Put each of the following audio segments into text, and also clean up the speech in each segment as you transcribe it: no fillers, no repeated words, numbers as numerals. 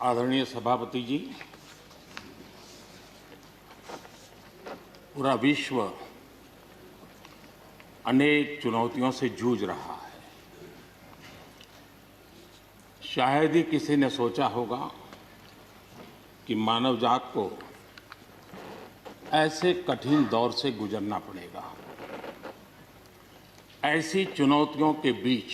आदरणीय सभापति जी, पूरा विश्व अनेक चुनौतियों से जूझ रहा है। शायद ही किसी ने सोचा होगा कि मानव जात को ऐसे कठिन दौर से गुजरना पड़ेगा। ऐसी चुनौतियों के बीच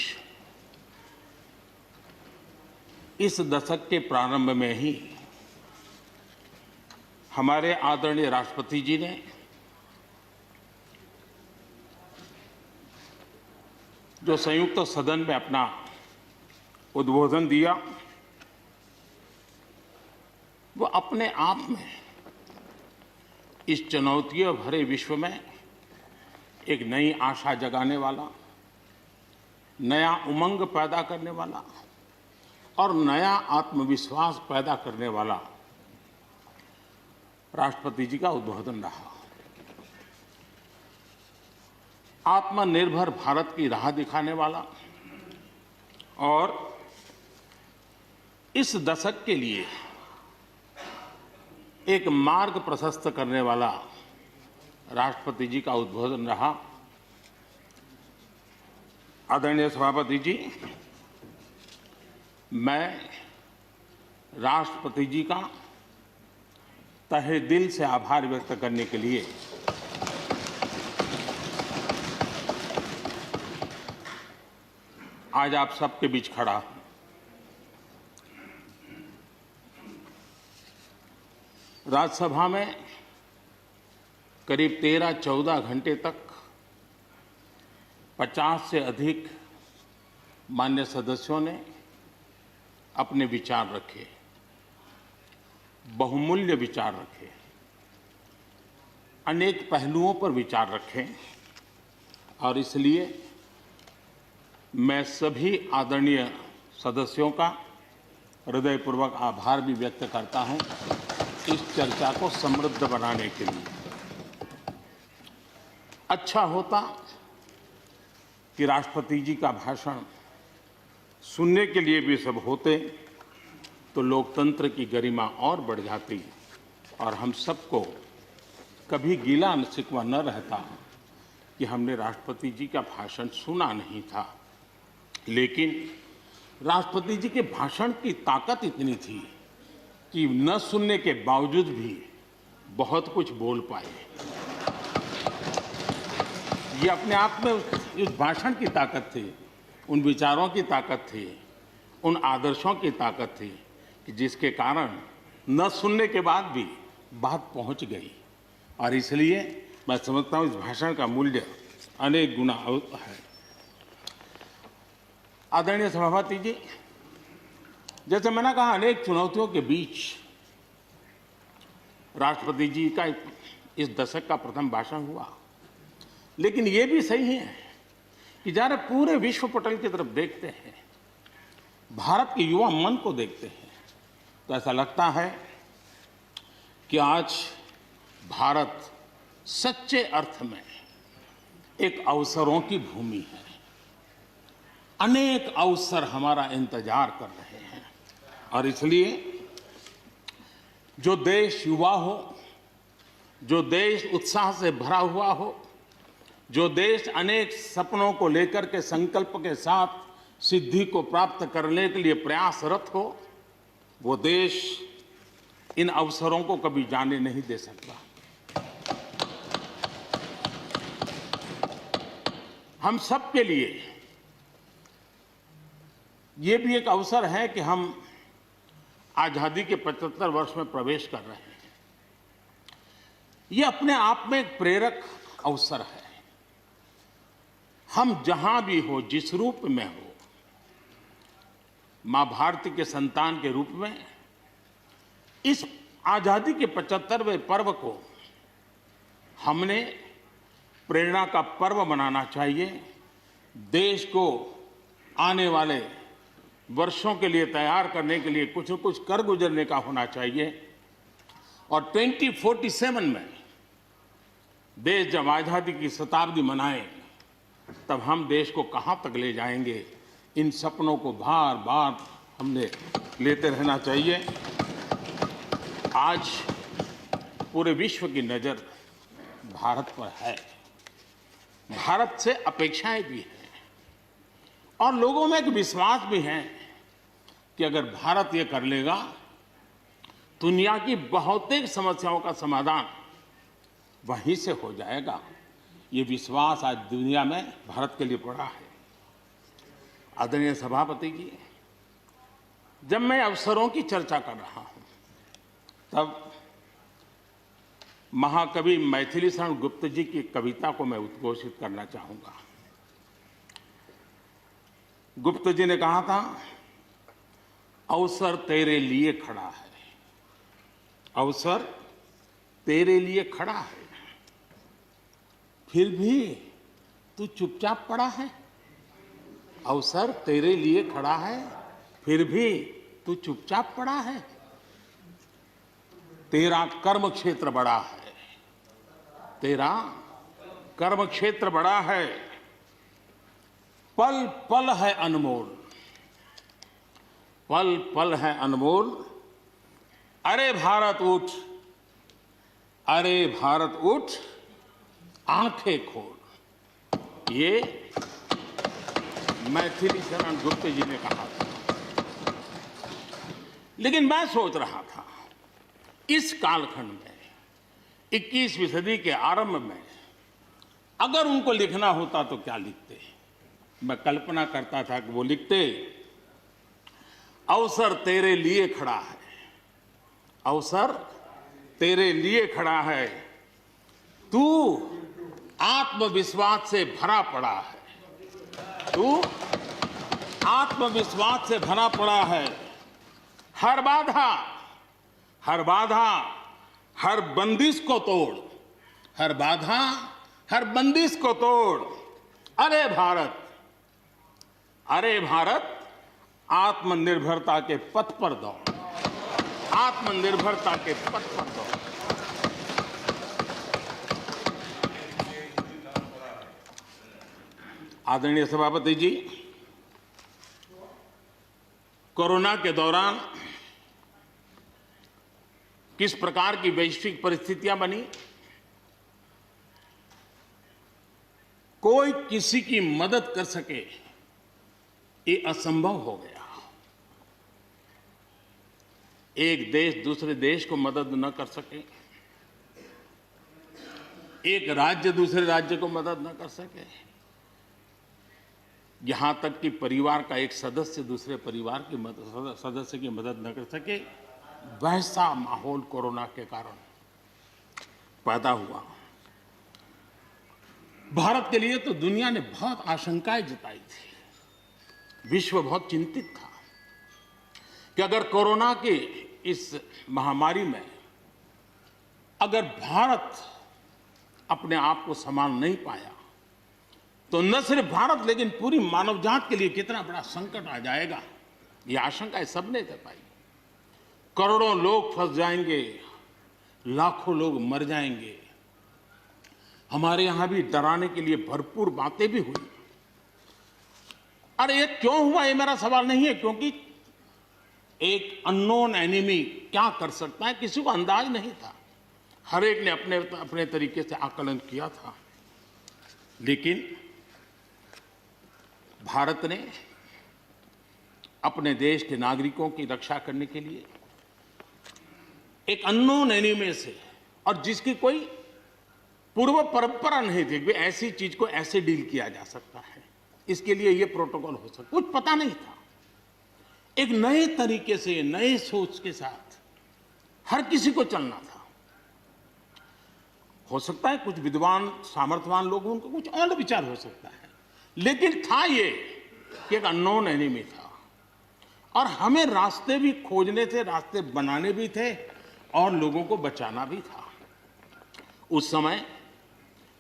इस दशक के प्रारंभ में ही हमारे आदरणीय राष्ट्रपति जी ने जो संयुक्त सदन में अपना उद्बोधन दिया, वो अपने आप में इस चुनौतियों भरे विश्व में एक नई आशा जगाने वाला, नया उमंग पैदा करने वाला और नया आत्मविश्वास पैदा करने वाला राष्ट्रपति जी का उद्बोधन रहा। आत्मनिर्भर भारत की राह दिखाने वाला और इस दशक के लिए एक मार्ग प्रशस्त करने वाला राष्ट्रपति जी का उद्बोधन रहा। आदरणीय सभापति जी, मैं राष्ट्रपति जी का तहे दिल से आभार व्यक्त करने के लिए आज आप सबके बीच खड़ा हूं। राज्यसभा में करीब 13-14 घंटे तक 50 से अधिक मान्य सदस्यों ने अपने विचार रखे, बहुमूल्य विचार रखे, अनेक पहलुओं पर विचार रखे और इसलिए मैं सभी आदरणीय सदस्यों का हृदयपूर्वक आभार भी व्यक्त करता हूं इस चर्चा को समृद्ध बनाने के लिए। अच्छा होता कि राष्ट्रपति जी का भाषण सुनने के लिए भी सब होते तो लोकतंत्र की गरिमा और बढ़ जाती और हम सबको कभी गिला शिकवा न रहता कि हमने राष्ट्रपति जी का भाषण सुना नहीं था। लेकिन राष्ट्रपति जी के भाषण की ताकत इतनी थी कि न सुनने के बावजूद भी बहुत कुछ बोल पाए। ये अपने आप में उस भाषण की ताकत थी, उन विचारों की ताकत थी, उन आदर्शों की ताकत थी कि जिसके कारण न सुनने के बाद भी बात पहुंच गई। और इसलिए मैं समझता हूं इस भाषण का मूल्य अनेक गुना है। आदरणीय सभापति जी, जैसे मैंने कहा, अनेक चुनौतियों के बीच राष्ट्रपति जी का इस दशक का प्रथम भाषण हुआ। लेकिन ये भी सही है कि जरा पूरे विश्व पटल की तरफ देखते हैं, भारत के युवा मन को देखते हैं, तो ऐसा लगता है कि आज भारत सच्चे अर्थ में एक अवसरों की भूमि है। अनेक अवसर हमारा इंतजार कर रहे हैं और इसलिए जो देश युवा हो, जो देश उत्साह से भरा हुआ हो, जो देश अनेक सपनों को लेकर के संकल्प के साथ सिद्धि को प्राप्त करने के लिए प्रयासरत हो, वो देश इन अवसरों को कभी जाने नहीं दे सकता। हम सब के लिए ये भी एक अवसर है कि हम आजादी के 75 वर्ष में प्रवेश कर रहे हैं। ये अपने आप में एक प्रेरक अवसर है। हम जहां भी हो, जिस रूप में हो, मां भारती के संतान के रूप में इस आजादी के 75वें पर्व को हमने प्रेरणा का पर्व बनाना चाहिए। देश को आने वाले वर्षों के लिए तैयार करने के लिए कुछ न कुछ कर गुजरने का होना चाहिए। और 2047 में देश जब आजादी की शताब्दी मनाए, तब हम देश को कहां तक ले जाएंगे, इन सपनों को बार बार हमने लेते रहना चाहिए। आज पूरे विश्व की नज़र भारत पर है। भारत से अपेक्षाएं भी हैं और लोगों में एक विश्वास भी है कि अगर भारत ये कर लेगा, दुनिया की बहुतेक समस्याओं का समाधान वहीं से हो जाएगा। ये विश्वास आज दुनिया में भारत के लिए पड़ा है। आदरणीय सभापति जी, जब मैं अवसरों की चर्चा कर रहा हूं, तब महाकवि मैथिली शरण गुप्त जी की कविता को मैं उद्घोषित करना चाहूंगा। गुप्त जी ने कहा था, अवसर तेरे लिए खड़ा है, अवसर तेरे लिए खड़ा है, फिर भी तू चुपचाप पड़ा है। अवसर तेरे लिए खड़ा है, फिर भी तू चुपचाप पड़ा है। तेरा कर्म क्षेत्र बड़ा है, तेरा कर्म क्षेत्र बड़ा है, पल पल है अनमोल, पल पल है अनमोल। अरे भारत उठ, अरे भारत उठ, आंखें खोल। ये मैथिली शरण गुप्त जी ने कहा था। लेकिन मैं सोच रहा था, इस कालखंड में 21वीं सदी के आरंभ में अगर उनको लिखना होता तो क्या लिखते। मैं कल्पना करता था कि वो लिखते, अवसर तेरे लिए खड़ा है, अवसर तेरे लिए खड़ा है, तू आत्मविश्वास से भरा पड़ा है, तू आत्मविश्वास से भरा पड़ा है। हर बाधा, हर बाधा, हर बंदिश को तोड़, हर बाधा, हर बंदिश को तोड़। अरे भारत, अरे भारत, आत्मनिर्भरता के पथ पर दौड़, आत्मनिर्भरता के पथ पर दौड़। आदरणीय सभापति जी, कोरोना के दौरान किस प्रकार की वैश्विक परिस्थितियां बनी, कोई किसी की मदद कर सके ये असंभव हो गया। एक देश दूसरे देश को मदद न कर सके, एक राज्य दूसरे राज्य को मदद न कर सके, यहां तक कि परिवार का एक सदस्य दूसरे परिवार की सदस्य की मदद न कर सके, वैसा माहौल कोरोना के कारण पैदा हुआ। भारत के लिए तो दुनिया ने बहुत आशंकाएं जताई थी। विश्व बहुत चिंतित था कि अगर कोरोना के इस महामारी में अगर भारत अपने आप को संभाल नहीं पाया तो न सिर्फ भारत लेकिन पूरी मानव जात के लिए कितना बड़ा संकट आ जाएगा, ये आशंकाएं सबने जताई। करोड़ों लोग फंस जाएंगे, लाखों लोग मर जाएंगे। हमारे यहां भी डराने के लिए भरपूर बातें भी हुई। अरे ये क्यों हुआ, ये मेरा सवाल नहीं है, क्योंकि एक अननोन एनिमी क्या कर सकता है किसी को अंदाज नहीं था। हर एक ने अपने अपने तरीके से आकलन किया था। लेकिन भारत ने अपने देश के नागरिकों की रक्षा करने के लिए एक अननोन एनिमी से, और जिसकी कोई पूर्व परंपरा नहीं थी कि ऐसी चीज को ऐसे डील किया जा सकता है, इसके लिए ये प्रोटोकॉल हो सकता, कुछ पता नहीं था। एक नए तरीके से, नए सोच के साथ हर किसी को चलना था। हो सकता है कुछ विद्वान सामर्थ्यवान लोग, उनको कुछ और विचार हो सकता है, लेकिन था ये कि एक अननोन एनिमी था और हमें रास्ते भी खोजने थे, रास्ते बनाने भी थे और लोगों को बचाना भी था। उस समय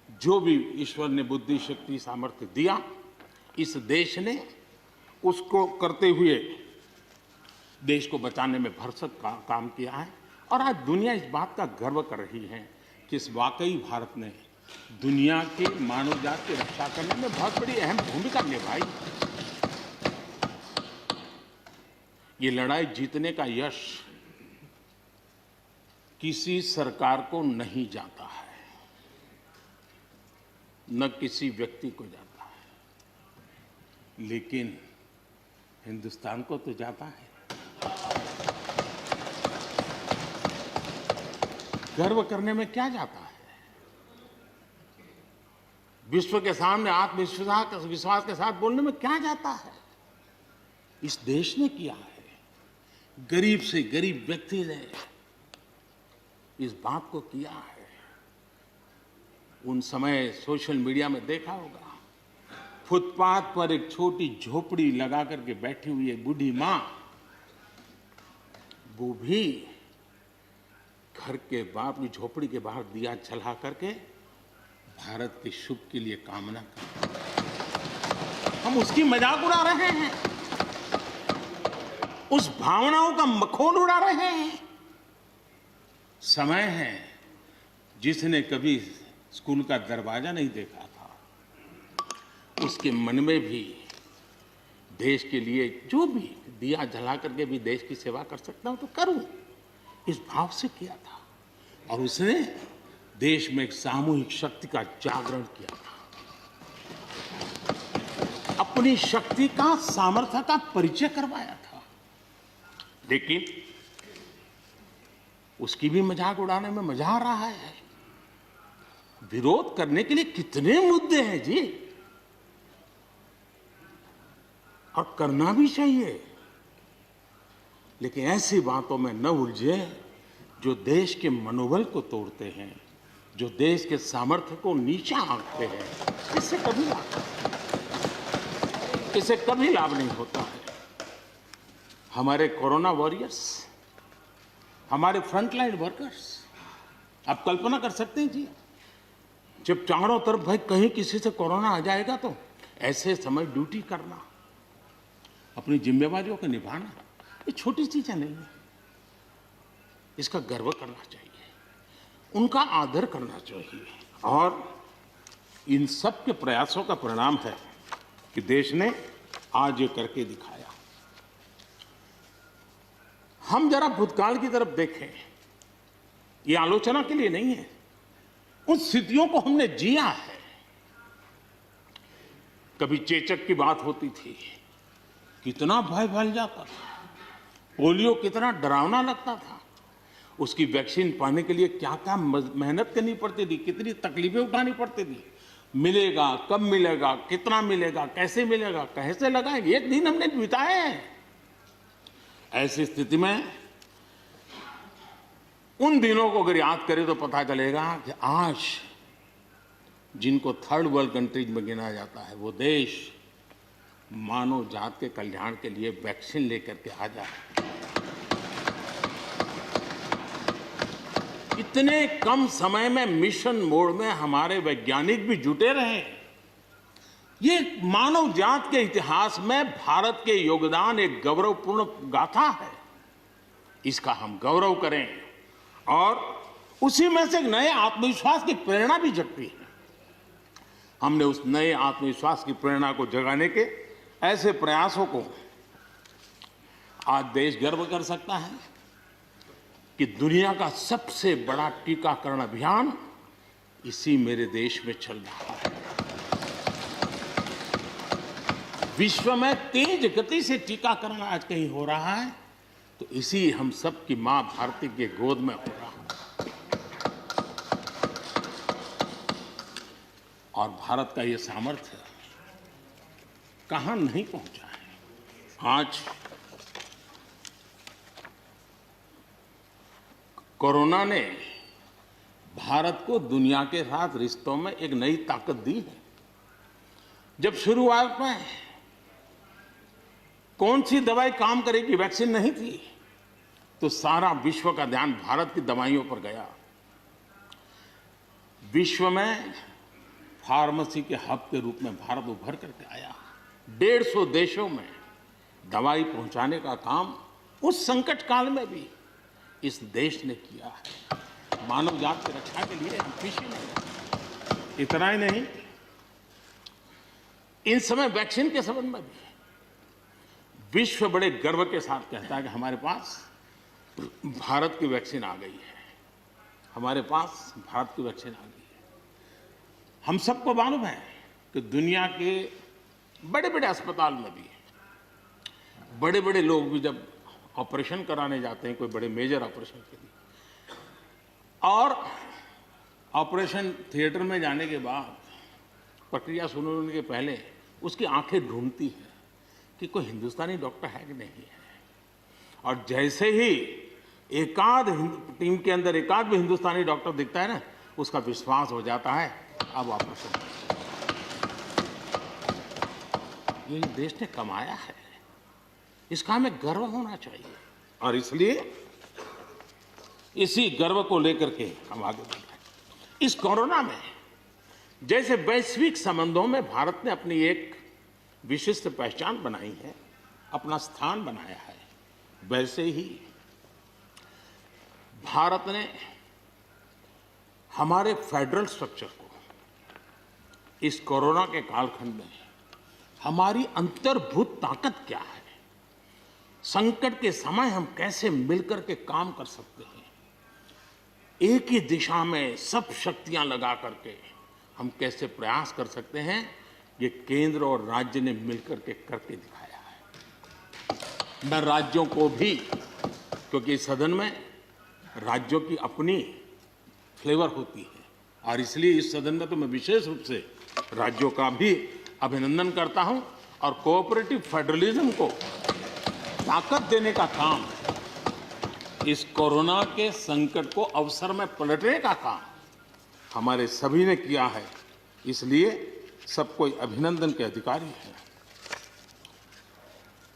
जो भी ईश्वर ने बुद्धि, शक्ति, सामर्थ्य दिया, इस देश ने उसको करते हुए देश को बचाने में भरसक काम किया है। और आज दुनिया इस बात का गर्व कर रही है कि इस वाकई भारत ने दुनिया के मानव जात की रक्षा करने में बहुत बड़ी अहम भूमिका निभाई। ये लड़ाई जीतने का यश किसी सरकार को नहीं जाता है, न किसी व्यक्ति को जाता है, लेकिन हिंदुस्तान को तो जाता है। गर्व करने में क्या जाता है? विश्व के सामने आत्मविश्वास के साथ बोलने में क्या जाता है? इस देश ने किया है। गरीब से गरीब व्यक्ति ने इस बात को किया है। उन समय सोशल मीडिया में देखा होगा, फुटपाथ पर एक छोटी झोपड़ी लगा करके बैठी हुई एक बूढ़ी मां, वो भी घर के अपनी झोपड़ी के बाहर दिया जला करके भारत के शुभ के लिए कामना करते। हम उसकी मजाक उड़ा रहे हैं, उस भावनाओं का मखौल उड़ा रहे हैं। समय है, जिसने कभी स्कूल का दरवाजा नहीं देखा था, उसके मन में भी देश के लिए जो भी दिया जला करके भी देश की सेवा कर सकता हूं तो करूं, इस भाव से किया था। और उसने देश में एक सामूहिक शक्ति का जागरण किया था, अपनी शक्ति का, सामर्थ्य का परिचय करवाया था। लेकिन उसकी भी मजाक उड़ाने में मजा आ रहा है। विरोध करने के लिए कितने मुद्दे हैं जी, और करना भी चाहिए, लेकिन ऐसी बातों में न उलझे जो देश के मनोबल को तोड़ते हैं, जो देश के सामर्थ्य को नीचा आंकते हैं। इससे कभी लाभ नहीं होता है। हमारे कोरोना वॉरियर्स, हमारे फ्रंटलाइन वर्कर्स, आप कल्पना कर सकते हैं जी, जब चारों तरफ भाई कहीं किसी से कोरोना आ जाएगा तो ऐसे समय ड्यूटी करना, अपनी जिम्मेवारियों को निभाना, ये छोटी चीजें नहीं है। इसका गर्व करना चाहिए, उनका आदर करना चाहिए। और इन सब के प्रयासों का परिणाम है कि देश ने आज ये करके दिखाया। हम जरा भूतकाल की तरफ देखें, ये आलोचना के लिए नहीं है, उन स्थितियों को हमने जिया है। कभी चेचक की बात होती थी, कितना भय फैल जाता था, पोलियो कितना डरावना लगता था, उसकी वैक्सीन पाने के लिए क्या क्या मेहनत करनी पड़ती थी, कितनी तकलीफें उठानी पड़ती थी। मिलेगा, कब मिलेगा, कितना मिलेगा, कैसे मिलेगा, कैसे लगाएंगे, एक दिन हमने बिताए हैं। ऐसी स्थिति में उन दिनों को अगर याद करें तो पता चलेगा कि आज जिनको थर्ड वर्ल्ड कंट्रीज में गिना जाता है, वो देश मानव जात के कल्याण के लिए वैक्सीन लेकर के आ जाए। इतने कम समय में मिशन मोड में हमारे वैज्ञानिक भी जुटे रहे। ये मानव जात के इतिहास में भारत के योगदान एक गौरवपूर्ण गाथा है। इसका हम गौरव करें और उसी में से एक नए आत्मविश्वास की प्रेरणा भी जगती है। हमने उस नए आत्मविश्वास की प्रेरणा को जगाने के ऐसे प्रयासों को आज देश गर्व कर सकता है कि दुनिया का सबसे बड़ा टीकाकरण अभियान इसी मेरे देश में चल रहा है। विश्व में तेज गति से टीकाकरण आज कहीं हो रहा है तो इसी हम सब की मां भारती के गोद में हो रहा है। और भारत का ये सामर्थ्य कहां नहीं पहुंचा है। आज कोरोना ने भारत को दुनिया के साथ रिश्तों में एक नई ताकत दी है। जब शुरुआत में कौन सी दवाई काम करेगी, वैक्सीन नहीं थी, तो सारा विश्व का ध्यान भारत की दवाइयों पर गया। विश्व में फार्मेसी के हब के रूप में भारत उभर करके आया। 150 देशों में दवाई पहुंचाने का काम उस संकट काल में भी इस देश ने किया है। मानव जात की रक्षा के लिए हम पीछे नहीं। इतना ही नहीं, इन समय वैक्सीन के संबंध में भी विश्व बड़े गर्व के साथ कहता है कि हमारे पास भारत की वैक्सीन आ गई है, हमारे पास भारत की वैक्सीन आ गई है। हम सबको मालूम है कि दुनिया के बड़े बड़े अस्पताल में भी बड़े बड़े लोग भी जब ऑपरेशन कराने जाते हैं, कोई बड़े मेजर ऑपरेशन के लिए, और ऑपरेशन थिएटर में जाने के बाद प्रक्रिया शुरू होने के पहले उसकी आंखें ढूंढती है कि कोई हिंदुस्तानी डॉक्टर है कि नहीं है। और जैसे ही एकाध टीम के अंदर एकाध भी हिंदुस्तानी डॉक्टर दिखता है ना, उसका विश्वास हो जाता है अब ऑपरेशन। ये देश ने कमाया है, इसका हमें गर्व होना चाहिए, और इसलिए इसी गर्व को लेकर के हम आगे बढ़ रहे हैं। इस कोरोना में जैसे वैश्विक संबंधों में भारत ने अपनी एक विशिष्ट पहचान बनाई है, अपना स्थान बनाया है, वैसे ही भारत ने हमारे फेडरल स्ट्रक्चर को इस कोरोना के कालखंड में हमारी अंतर्भूत ताकत क्या है, संकट के समय हम कैसे मिलकर के काम कर सकते हैं, एक ही दिशा में सब शक्तियां लगा करके हम कैसे प्रयास कर सकते हैं, ये केंद्र और राज्य ने मिलकर के करके दिखाया है। मैं राज्यों को भी, क्योंकि इस सदन में राज्यों की अपनी फ्लेवर होती है, और इसलिए इस सदन में तो मैं विशेष रूप से राज्यों का भी अभिनंदन करता हूं, और कोऑपरेटिव फेडरलिज्म को ताकत देने का काम, इस कोरोना के संकट को अवसर में पलटने का काम हमारे सभी ने किया है, इसलिए सब कोई अभिनंदन के अधिकारी हैं।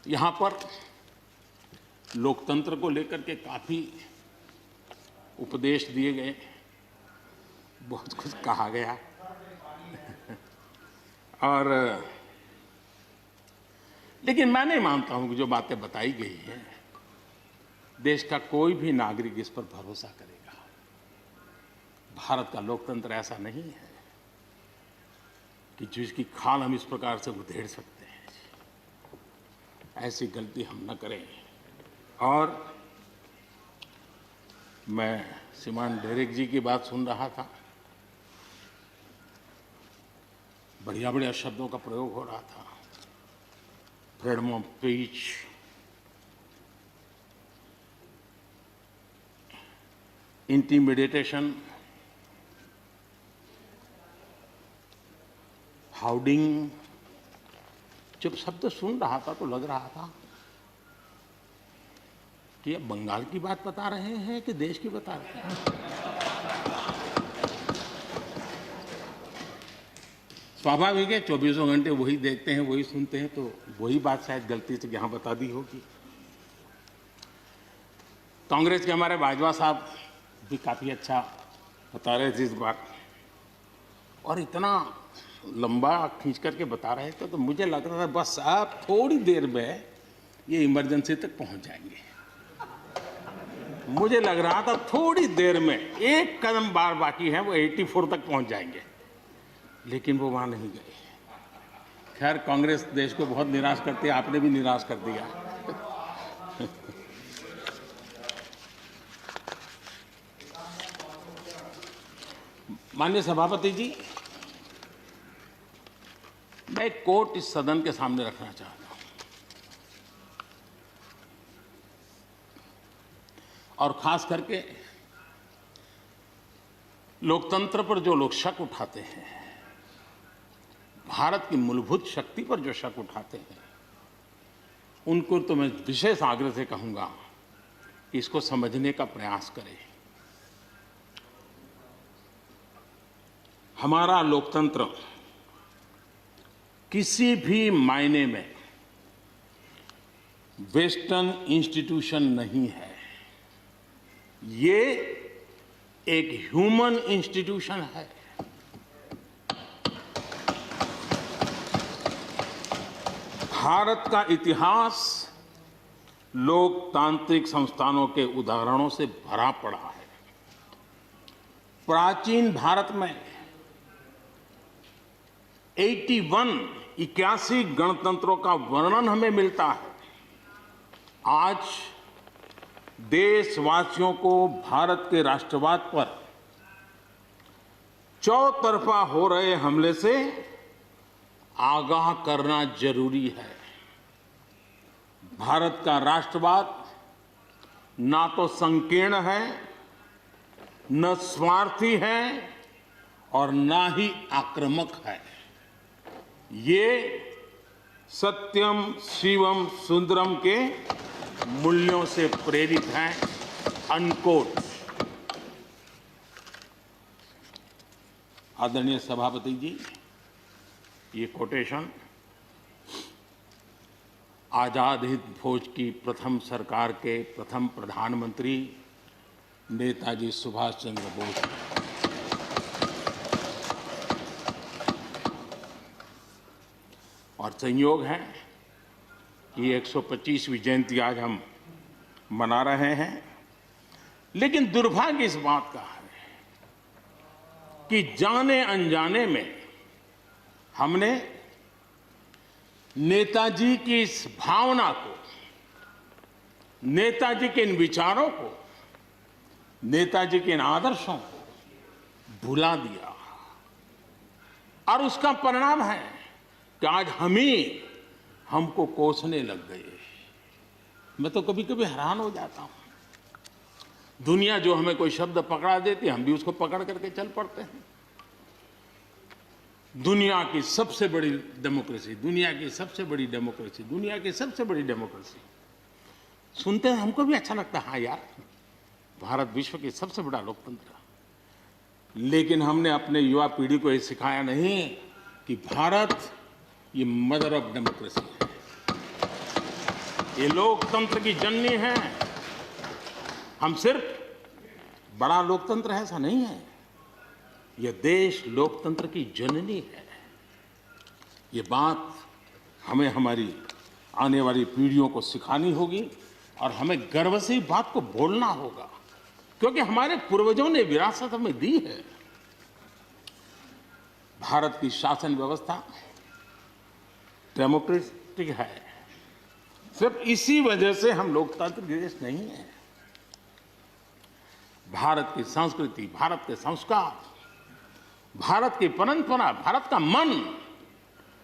यहां पर लोकतंत्र को लेकर के काफी उपदेश दिए गए, बहुत कुछ कहा गया और लेकिन मैं नहीं मानता हूं कि जो बातें बताई गई हैं देश का कोई भी नागरिक इस पर भरोसा करेगा। भारत का लोकतंत्र ऐसा नहीं है कि जिसकी खाल हम इस प्रकार से उधेड़ सकते हैं। ऐसी गलती हम न करें। और मैं श्रीमान डेरेक जी की बात सुन रहा था, बढ़िया बढ़िया शब्दों का प्रयोग हो रहा था, फ्रीडम ऑफ स्पीच, इंटिमिडेशन, हाउडिंग। जब शब्द सुन रहा था तो लग रहा था कि अब बंगाल की बात बता रहे हैं कि देश की बता रहे हैं। स्वाभाविक है, 24 घंटे वही देखते हैं, वही सुनते हैं, तो वही बात शायद गलती से यहां बता दी होगी। कांग्रेस के हमारे बाजवा साहब भी काफी अच्छा बता रहे थे इस बार, और इतना लंबा खींच करके बता रहे थे तो मुझे लग रहा था बस आप थोड़ी देर में ये इमरजेंसी तक पहुंच जाएंगे। मुझे लग रहा था थोड़ी देर में एक कदम बार बाकी है, वो 84 तक पहुंच जाएंगे, लेकिन वो वहां नहीं गए। खैर, कांग्रेस देश को बहुत निराश करती है, आपने भी निराश कर दिया। माननीय सभापति जी, मैं एक कोट इस सदन के सामने रखना चाहता हूं, और खास करके लोकतंत्र पर जो लोग शक उठाते हैं, भारत की मूलभूत शक्ति पर जो शक उठाते हैं, उनको तो मैं विशेष आग्रह से कहूंगा कि इसको समझने का प्रयास करें। हमारा लोकतंत्र किसी भी मायने में वेस्टर्न इंस्टीट्यूशन नहीं है, ये एक ह्यूमन इंस्टीट्यूशन है। भारत का इतिहास लोकतांत्रिक संस्थानों के उदाहरणों से भरा पड़ा है। प्राचीन भारत में 81 गणतंत्रों का वर्णन हमें मिलता है। आज देशवासियों को भारत के राष्ट्रवाद पर चौतरफा हो रहे हमले से आगाह करना जरूरी है। भारत का राष्ट्रवाद ना तो संकीर्ण है, न स्वार्थी है और ना ही आक्रामक है। ये सत्यम शिवम सुंदरम के मूल्यों से प्रेरित है। अनकोट। आदरणीय सभापति जी, ये कोटेशन आजाद हिंद फौज की प्रथम सरकार के प्रथम प्रधानमंत्री नेताजी सुभाष चंद्र बोस। और संयोग है कि 125वीं जयंती आज हम मना रहे हैं, लेकिन दुर्भाग्य इस बात का है कि जाने अनजाने में हमने नेताजी की इस भावना को, नेताजी के इन विचारों को, नेताजी के इन आदर्शों को भुला दिया। और उसका परिणाम है कि आज हमको कोसने लग गए। मैं तो कभी कभी हैरान हो जाता हूं। दुनिया जो हमें कोई शब्द पकड़ा देती है, हम भी उसको पकड़ करके चल पड़ते हैं। दुनिया की सबसे बड़ी डेमोक्रेसी, दुनिया की सबसे बड़ी डेमोक्रेसी, दुनिया की सबसे बड़ी डेमोक्रेसी सुनते हैं, हमको भी अच्छा लगता है। हाँ यार, भारत विश्व की सबसे बड़ा लोकतंत्र। लेकिन हमने अपने युवा पीढ़ी को ये सिखाया नहीं कि भारत ये मदर ऑफ डेमोक्रेसी है, ये लोकतंत्र की जननी है। हम सिर्फ बड़ा लोकतंत्र है ऐसा नहीं है, यह देश लोकतंत्र की जननी है। ये बात हमें हमारी आने वाली पीढ़ियों को सिखानी होगी और हमें गर्व से इस बात को बोलना होगा, क्योंकि हमारे पूर्वजों ने विरासत हमें दी है। भारत की शासन व्यवस्था डेमोक्रेटिक है। सिर्फ इसी वजह से हम लोकतांत्रिक देश नहीं है। भारत की संस्कृति, भारत के संस्कार, भारत की परंपरा, भारत का मन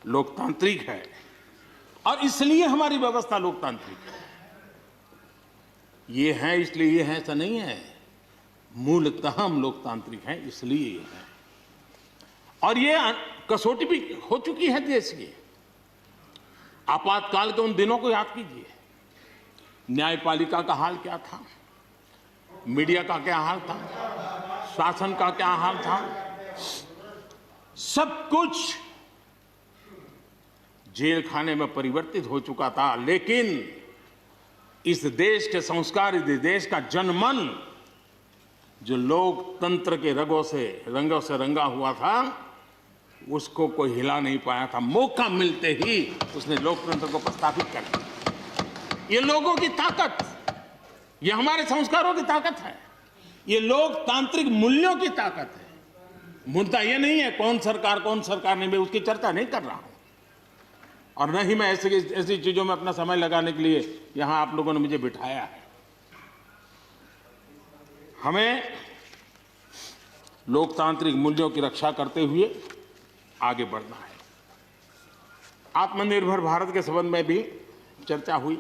लोकतांत्रिक है और इसलिए हमारी व्यवस्था लोकतांत्रिक है। ये है इसलिए ये है ऐसा नहीं है, मूलतः हम लोकतांत्रिक हैं इसलिए ये है। और ये कसौटी भी हो चुकी है देश की। आपातकाल के उन दिनों को याद कीजिए, न्यायपालिका का हाल क्या था, मीडिया का क्या हाल था, शासन का क्या हाल था। सब कुछ जेल खाने में परिवर्तित हो चुका था, लेकिन इस देश के संस्कार, इस देश का जनमन जो लोकतंत्र के रंगों से रंगा हुआ था, उसको कोई हिला नहीं पाया था। मौका मिलते ही उसने लोकतंत्र को प्रस्थापित कर दिया। ये लोगों की ताकत, ये हमारे संस्कारों की ताकत है, ये लोकतांत्रिक मूल्यों की ताकत है। मुद्दा ये नहीं है कौन सरकार नहीं, मैं उसकी चर्चा नहीं कर रहा हूं और न ही मैं ऐसी चीजों में अपना समय लगाने के लिए यहां आप लोगों ने मुझे बिठाया है। हमें लोकतांत्रिक मूल्यों की रक्षा करते हुए आगे बढ़ना है। आत्मनिर्भर भारत के संबंध में भी चर्चा हुई।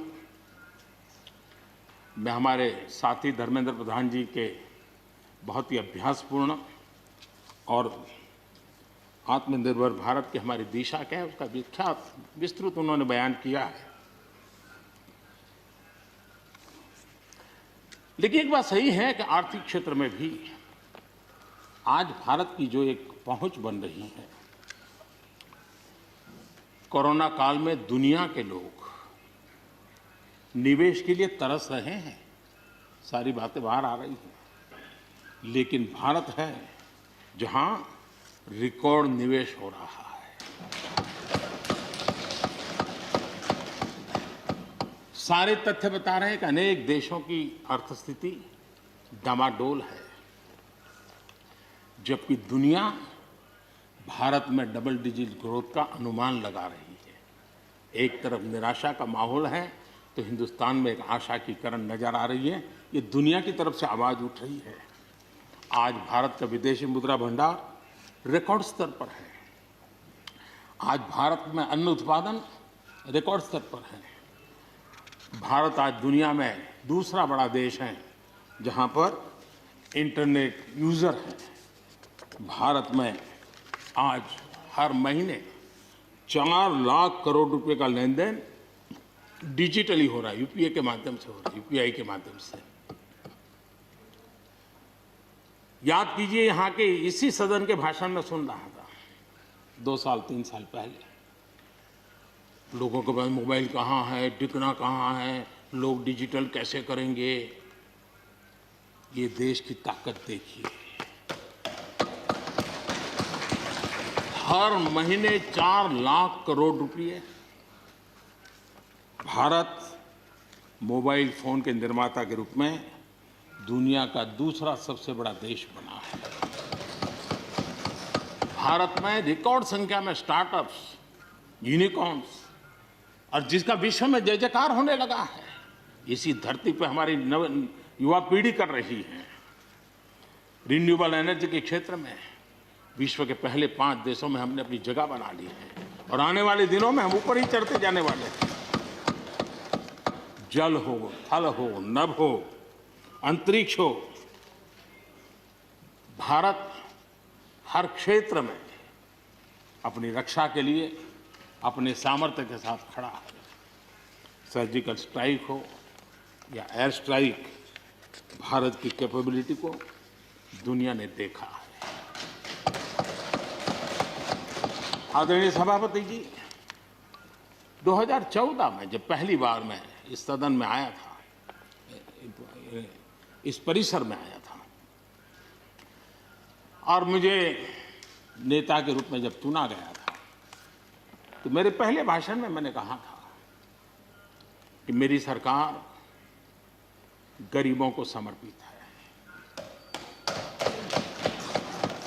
मैं हमारे साथी धर्मेंद्र प्रधान जी के बहुत ही अभ्यासपूर्ण और आत्मनिर्भर भारत की हमारी दिशा क्या है उसका विख्यात विस्तृत उन्होंने बयान किया है। लेकिन एक बात सही है कि आर्थिक क्षेत्र में भी आज भारत की जो एक पहुंच बन रही है, कोरोना काल में दुनिया के लोग निवेश के लिए तरस रहे हैं, सारी बातें बाहर आ रही हैं, लेकिन भारत है जहां रिकॉर्ड निवेश हो रहा है। सारे तथ्य बता रहे हैं कि अनेक देशों की अर्थस्थिति डामाडोल है, जबकि दुनिया भारत में डबल डिजिट ग्रोथ का अनुमान लगा रही है। एक तरफ निराशा का माहौल है तो हिंदुस्तान में एक आशा की किरण नजर आ रही है। ये दुनिया की तरफ से आवाज उठ रही है। आज भारत का विदेशी मुद्रा भंडार रिकॉर्ड स्तर पर है। आज भारत में अन्न उत्पादन रिकॉर्ड स्तर पर है। भारत आज दुनिया में दूसरा बड़ा देश है जहां पर इंटरनेट यूजर है। भारत में आज हर महीने 4 लाख करोड़ रुपए का लेन देन डिजिटली हो रहा है, यूपीआई के माध्यम से हो रहा है, यूपीआई के माध्यम से। याद कीजिए, यहाँ के इसी सदन के भाषण में सुन रहा था 2 साल 3 साल पहले, लोगों के पास मोबाइल कहाँ है, टिकना कहाँ है, लोग डिजिटल कैसे करेंगे। ये देश की ताकत देखिए, हर महीने 4 लाख करोड़ रुपए भारत मोबाइल फोन के निर्माता के रूप में दुनिया का दूसरा सबसे बड़ा देश बना है। भारत में रिकॉर्ड संख्या में स्टार्टअप्स, यूनिकॉर्न्स, और जिसका विश्व में जय जयकार होने लगा है, इसी धरती पर हमारी युवा पीढ़ी कर रही है। रिन्यूएबल एनर्जी के क्षेत्र में विश्व के पहले 5 देशों में हमने अपनी जगह बना ली है और आने वाले दिनों में हम ऊपर ही चढ़ते जाने वाले हैं। जल हो, थल हो, नभ हो, अंतरिक्ष हो, भारत हर क्षेत्र में अपनी रक्षा के लिए अपने सामर्थ्य के साथ खड़ा है। सर्जिकल स्ट्राइक हो या एयर स्ट्राइक, भारत की कैपेबिलिटी को दुनिया ने देखा है। आदरणीय सभापति जी, 2014 में जब पहली बार मैं इस सदन में आया था, इस परिसर में आया था, और मुझे नेता के रूप में जब चुना गया था, तो मेरे पहले भाषण में मैंने कहा था कि मेरी सरकार गरीबों को समर्पित है।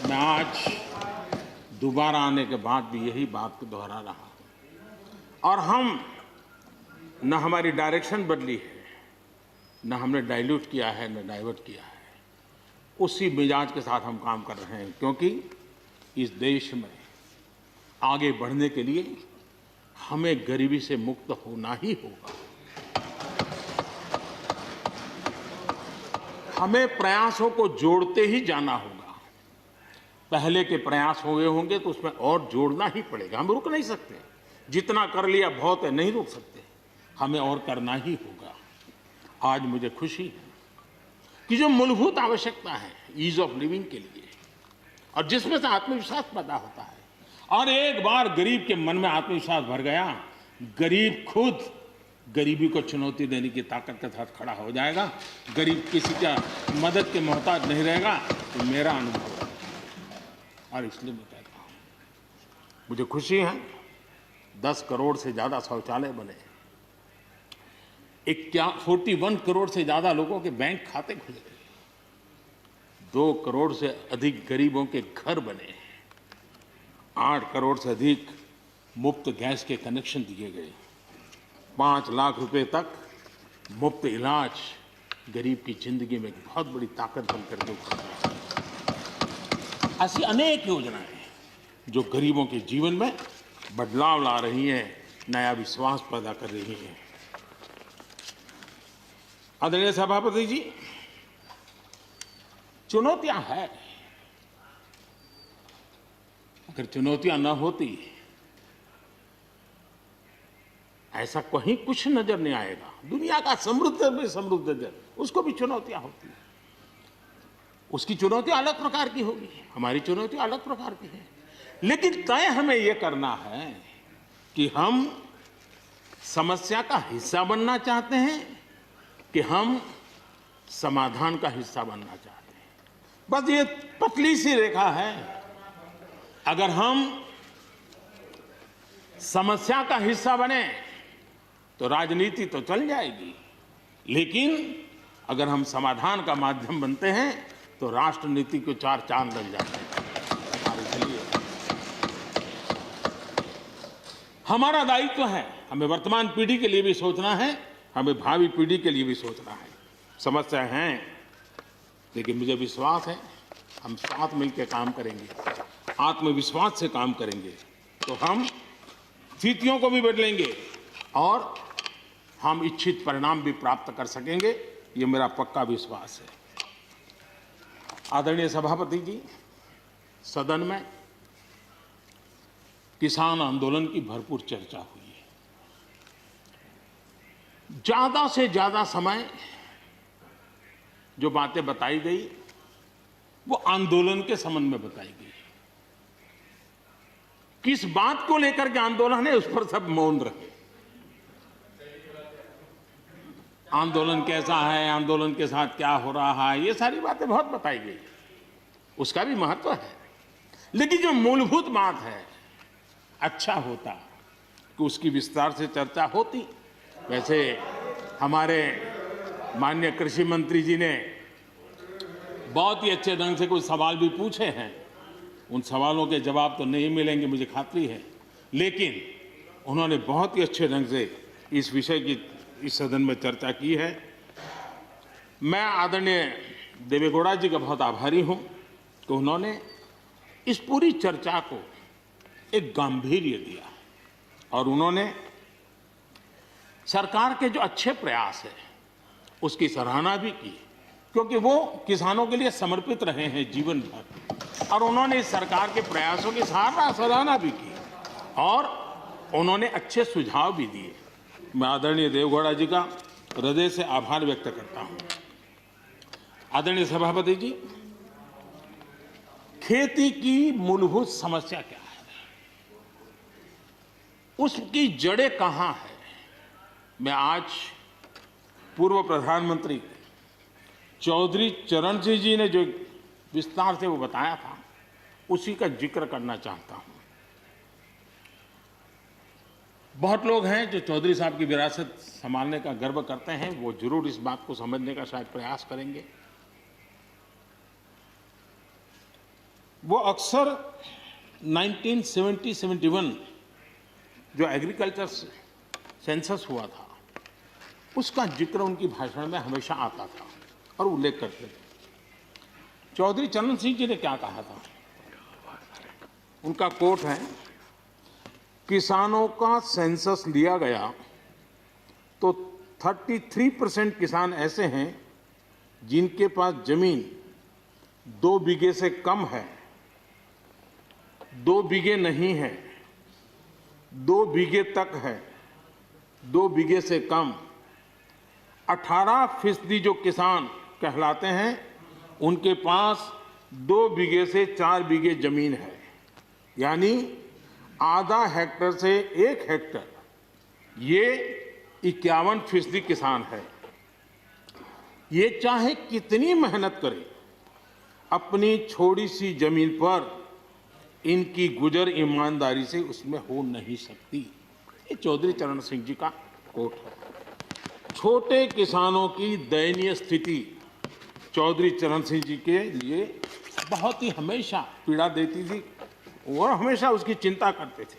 मैं आज दोबारा आने के बाद भी यही बात को दोहरा रहा हूं। और हम न हमारी डायरेक्शन बदली है, न हमने डाइल्यूट किया है, न डाइवर्ट किया है। उसी मिजाज के साथ हम काम कर रहे हैं, क्योंकि इस देश में आगे बढ़ने के लिए हमें गरीबी से मुक्त होना ही होगा। हमें प्रयासों को जोड़ते ही जाना होगा। पहले के प्रयास हुए होंगे तो उसमें और जोड़ना ही पड़ेगा। हम रुक नहीं सकते, जितना कर लिया बहुत है, नहीं रुक सकते, हमें और करना ही होगा। आज मुझे खुशी है कि जो मूलभूत आवश्यकता है ईज ऑफ लिविंग के लिए, और जिसमें से आत्मविश्वास पैदा होता है, और एक बार गरीब के मन में आत्मविश्वास भर गया, गरीब खुद गरीबी को चुनौती देने की ताकत के साथ खड़ा हो जाएगा। गरीब किसी का मदद के मोहताज नहीं रहेगा। तो मेरा अनुभव है, और इसलिए मैं कहता हूं, मुझे खुशी है 10 करोड़ से ज्यादा शौचालय बने, 41 करोड़ से ज्यादा लोगों के बैंक खाते खुले, 2 करोड़ से अधिक गरीबों के घर बने, 8 करोड़ से अधिक मुफ्त गैस के कनेक्शन दिए गए, 5 लाख रुपए तक मुफ्त इलाज गरीब की जिंदगी में एक बहुत बड़ी ताकत बनकर के उभर रही है। ऐसी अनेक योजनाएं जो गरीबों के जीवन में बदलाव ला रही हैं, नया विश्वास पैदा कर रही हैं। आदरणीय सभापति जी, चुनौतियां हैं। अगर चुनौतियां न होती, ऐसा कहीं कुछ नजर नहीं आएगा। दुनिया का समृद्ध में समृद्ध देश, उसको भी चुनौतियां होती हैं। उसकी चुनौती अलग प्रकार की होगी, हमारी चुनौती अलग प्रकार की है। लेकिन तय हमें यह करना है कि हम समस्या का हिस्सा बनना चाहते हैं कि हम समाधान का हिस्सा बनना चाहते हैं। बस ये पतली सी रेखा है। अगर हम समस्या का हिस्सा बने तो राजनीति तो चल जाएगी, लेकिन अगर हम समाधान का माध्यम बनते हैं तो राष्ट्रनीति को 4 चांद लग जाते हैं। इसलिए हमारा दायित्व है, हमें वर्तमान पीढ़ी के लिए भी सोचना है हमें भावी पीढ़ी के लिए भी सोचना है। समस्या हैं, लेकिन मुझे विश्वास है हम साथ मिलकर काम करेंगे, आत्मविश्वास से काम करेंगे तो हम स्थितियों को भी बदलेंगे और हम इच्छित परिणाम भी प्राप्त कर सकेंगे। ये मेरा पक्का विश्वास है। आदरणीय सभापति जी, सदन में किसान आंदोलन की भरपूर चर्चा हुई है। ज्यादा से ज्यादा समय जो बातें बताई गई वो आंदोलन के संबंध में बताई गई। किस बात को लेकर के आंदोलन है उस पर सब मौन रहे। आंदोलन कैसा है, आंदोलन के साथ क्या हो रहा है, ये सारी बातें बहुत बताई गई, उसका भी महत्व है। लेकिन जो मूलभूत बात है, अच्छा होता कि उसकी विस्तार से चर्चा होती। वैसे हमारे माननीय कृषि मंत्री जी ने बहुत ही अच्छे ढंग से कुछ सवाल भी पूछे हैं। उन सवालों के जवाब तो नहीं मिलेंगे, मुझे खातरी है, लेकिन उन्होंने बहुत ही अच्छे ढंग से इस विषय की इस सदन में चर्चा की है। मैं आदरणीय देवेगौड़ा जी का बहुत आभारी हूं कि उन्होंने इस पूरी चर्चा को एक गांभीर्य दिया और उन्होंने सरकार के जो अच्छे प्रयास है उसकी सराहना भी की, क्योंकि वो किसानों के लिए समर्पित रहे हैं जीवन भर, और उन्होंने इस सरकार के प्रयासों की सराहना भी की और उन्होंने अच्छे सुझाव भी दिए। मैं आदरणीय देवेगौड़ा जी का हृदय से आभार व्यक्त करता हूं। आदरणीय सभापति जी, खेती की मूलभूत समस्या क्या है, उसकी जड़ें कहां है, मैं आज पूर्व प्रधानमंत्री चौधरी चरण सिंह जी ने जो विस्तार से वो बताया था उसी का जिक्र करना चाहता हूं। बहुत लोग हैं जो चौधरी साहब की विरासत संभालने का गर्व करते हैं, वो जरूर इस बात को समझने का शायद प्रयास करेंगे। वो अक्सर 1970-71 जो एग्रीकल्चर सेंसस हुआ था उसका जिक्र उनकी भाषण में हमेशा आता था और उल्लेख करते थे। चौधरी चरण सिंह जी ने क्या कहा था, उनका कोट है, किसानों का सेंसस लिया गया तो 33% किसान ऐसे हैं जिनके पास जमीन 2 बीघे से कम है, 2 बीघे नहीं है, 2 बीघे तक है, 2 बीघे से कम। 18% जो किसान कहलाते हैं उनके पास 2 बीघे से 4 बीघे जमीन है, यानी आधा हेक्टर से 1 हेक्टर, ये 51% किसान है। ये चाहे कितनी मेहनत करे, अपनी छोटी सी जमीन पर इनकी गुजर ईमानदारी से उसमें हो नहीं सकती। ये चौधरी चरण सिंह जी का कोट है। छोटे किसानों की दयनीय स्थिति चौधरी चरण सिंह जी के लिए बहुत ही हमेशा पीड़ा देती थी और हमेशा उसकी चिंता करते थे।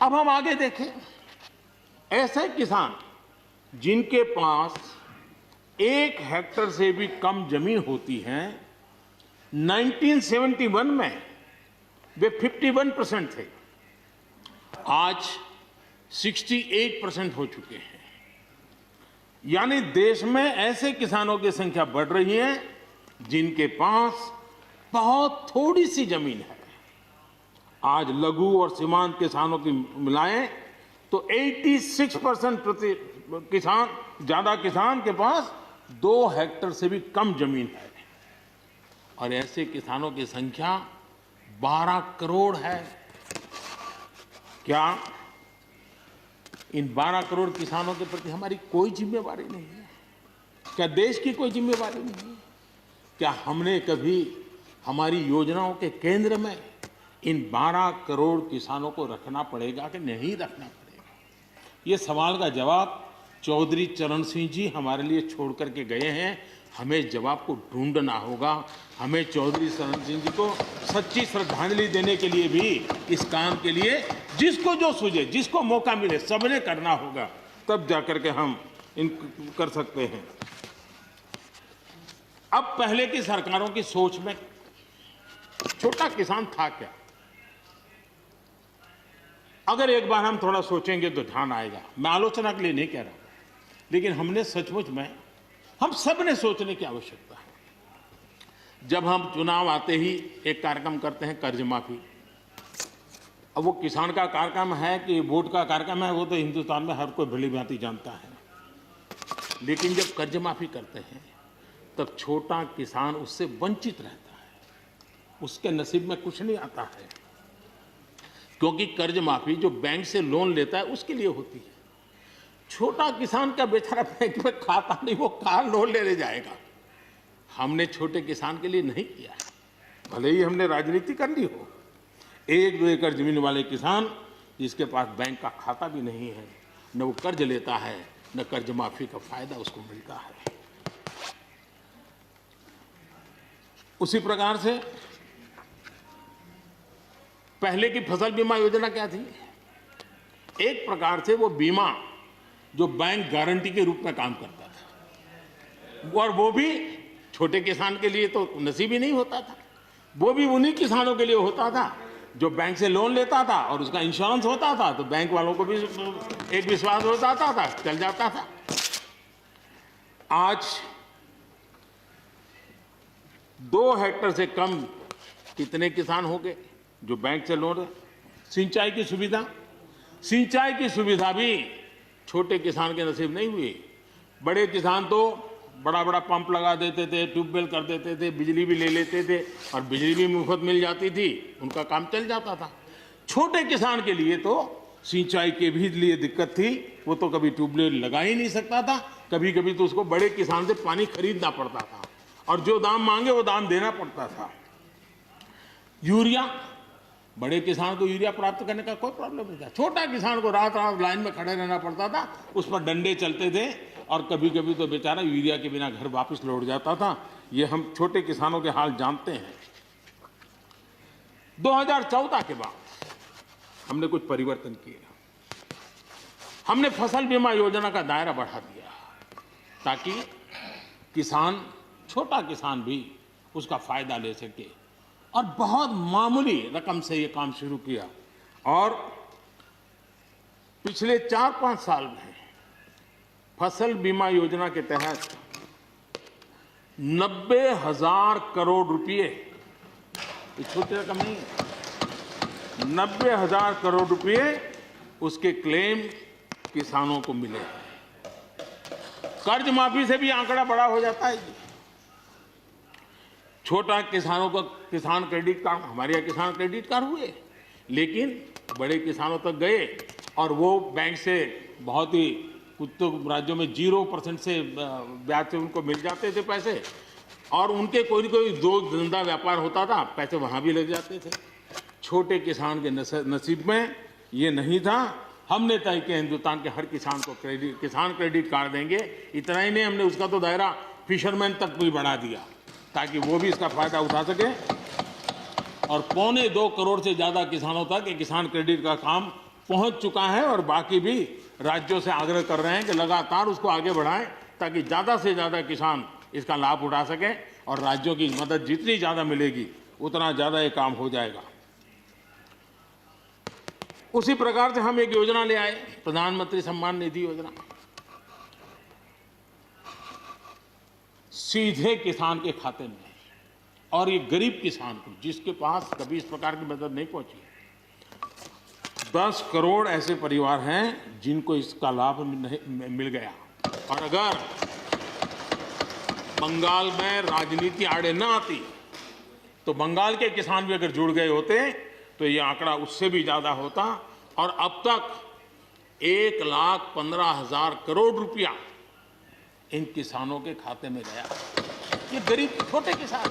अब हम आगे देखें, ऐसे किसान जिनके पास 1 हेक्टर से भी कम जमीन होती है, 1971 में वे 51% थे, आज 68% हो चुके हैं। यानी देश में ऐसे किसानों की संख्या बढ़ रही है जिनके पास बहुत थोड़ी सी जमीन है। आज लघु और सीमांत किसानों की मिलाएं तो 86% ज्यादा किसान के पास 2 हेक्टर से भी कम जमीन है, और ऐसे किसानों की संख्या 12 करोड़ है। क्या इन 12 करोड़ किसानों के प्रति हमारी कोई जिम्मेवारी नहीं है? क्या देश की कोई जिम्मेवारी नहीं है? क्या हमने कभी हमारी योजनाओं के केंद्र में इन 12 करोड़ किसानों को रखना पड़ेगा कि नहीं रखना पड़ेगा? ये सवाल का जवाब चौधरी चरण सिंह जी हमारे लिए छोड़ करके गए हैं। हमें जवाब को ढूंढना होगा। हमें चौधरी चरण सिंह जी को सच्ची श्रद्धांजलि देने के लिए भी इस काम के लिए जिसको जो सूझे, जिसको मौका मिले, सबने करना होगा। तब जाकर के हम इन कर सकते हैं। अब पहले की सरकारों की सोच में छोटा किसान था क्या? अगर एक बार हम थोड़ा सोचेंगे तो ध्यान आएगा। मैं आलोचना के लिए नहीं कह रहा, लेकिन हमने सचमुच में हम सब ने सोचने की आवश्यकता है। जब हम चुनाव आते ही एक कार्यक्रम करते हैं कर्ज माफी। अब वो किसान का कार्यक्रम है कि वोट का कार्यक्रम है, वो तो हिंदुस्तान में हर कोई भली भांति जानता है। लेकिन जब कर्ज माफी करते हैं तब छोटा किसान उससे वंचित रहता है, उसके नसीब में कुछ नहीं आता है, क्योंकि कर्ज माफी जो बैंक से लोन लेता है उसके लिए होती है। छोटा किसान का बेचारा बैंक में खाता नहीं, वो कहाँ लोन लेने जाएगा। हमने छोटे किसान के लिए नहीं किया है। भले ही हमने राजनीति कर ली हो, 1-2 एकड़ जमीन वाले किसान जिसके पास बैंक का खाता भी नहीं है, न वो कर्ज लेता है, न कर्ज माफी का फायदा उसको मिलता है। उसी प्रकार से पहले की फसल बीमा योजना क्या थी? एक प्रकार से वो बीमा जो बैंक गारंटी के रूप में काम करता था, और वो भी छोटे किसान के लिए तो नसीब ही नहीं होता था। वो भी उन्हीं किसानों के लिए होता था जो बैंक से लोन लेता था और उसका इंश्योरेंस होता था, तो बैंक वालों को भी एक विश्वास हो जाता था, चल जाता था। आज 2 हेक्टेयर से कम कितने किसान हो गए जो बैंक से लोन है? सिंचाई की सुविधा भी छोटे किसान के नसीब नहीं हुई। बड़े किसान तो बड़ा बड़ा पंप लगा देते थे, ट्यूबवेल कर देते थे, बिजली भी ले लेते थे और बिजली भी मुफ्त मिल जाती थी, उनका काम चल जाता था। छोटे किसान के लिए तो सिंचाई के भी लिए दिक्कत थी, वो तो कभी ट्यूबवेल लगा ही नहीं सकता था, कभी कभी तो उसको बड़े किसान से पानी खरीदना पड़ता था और जो दाम मांगे वो दाम देना पड़ता था। यूरिया, बड़े किसान को यूरिया प्राप्त करने का कोई प्रॉब्लम नहीं था, छोटा किसान को रात रात लाइन में खड़े रहना पड़ता था, उस पर डंडे चलते थे और कभी कभी तो बेचारा यूरिया के बिना घर वापस लौट जाता था। ये हम छोटे किसानों के हाल जानते हैं। 2014 के बाद हमने कुछ परिवर्तन किए। हमने फसल बीमा योजना का दायरा बढ़ा दिया ताकि किसान, छोटा किसान भी उसका फायदा ले सके, और बहुत मामूली रकम से ये काम शुरू किया। और पिछले 4-5 साल में फसल बीमा योजना के तहत 90,000 करोड़ रुपए, ये छोटी रकम नहीं है, 90,000 करोड़ रुपए उसके क्लेम किसानों को मिले। कर्ज माफी से भी आंकड़ा बड़ा हो जाता है। छोटा किसानों का किसान क्रेडिट कार्ड, हमारे यहाँ किसान क्रेडिट कार्ड हुए, लेकिन बड़े किसानों तक गए और वो बैंक से बहुत ही, कुछ तो राज्यों में 0% से ब्याज से उनको मिल जाते थे पैसे, और उनके कोई न कोई दो धंधा व्यापार होता था, पैसे वहाँ भी लग जाते थे। छोटे किसान के नसीब में ये नहीं था। हमने तय किया हिंदुस्तान के हर किसान को किसान क्रेडिट कार्ड देंगे। इतना ही नहीं, हमने उसका तो दायरा फिशरमैन तक भी बढ़ा दिया ताकि वो भी इसका फायदा उठा सके। और 2.25 करोड़ से ज़्यादा किसानों तक ये किसान क्रेडिट का काम पहुंच चुका है, और बाकी भी राज्यों से आग्रह कर रहे हैं कि लगातार उसको आगे बढ़ाएं ताकि ज़्यादा से ज़्यादा किसान इसका लाभ उठा सकें, और राज्यों की मदद जितनी ज़्यादा मिलेगी उतना ज़्यादा ये काम हो जाएगा। उसी प्रकार से हम एक योजना ले आए, प्रधानमंत्री सम्मान निधि योजना। सीधे किसान के खाते में, और ये गरीब किसान को जिसके पास कभी इस प्रकार की मदद नहीं पहुंची। 10 करोड़ ऐसे परिवार हैं जिनको इसका लाभ मिल गया। और अगर बंगाल में राजनीति आड़े न आती तो बंगाल के किसान भी अगर जुड़ गए होते तो ये आंकड़ा उससे भी ज्यादा होता। और अब तक 1,15,000 करोड़ रुपया इन किसानों के खाते में गया। ये गरीब छोटे किसान,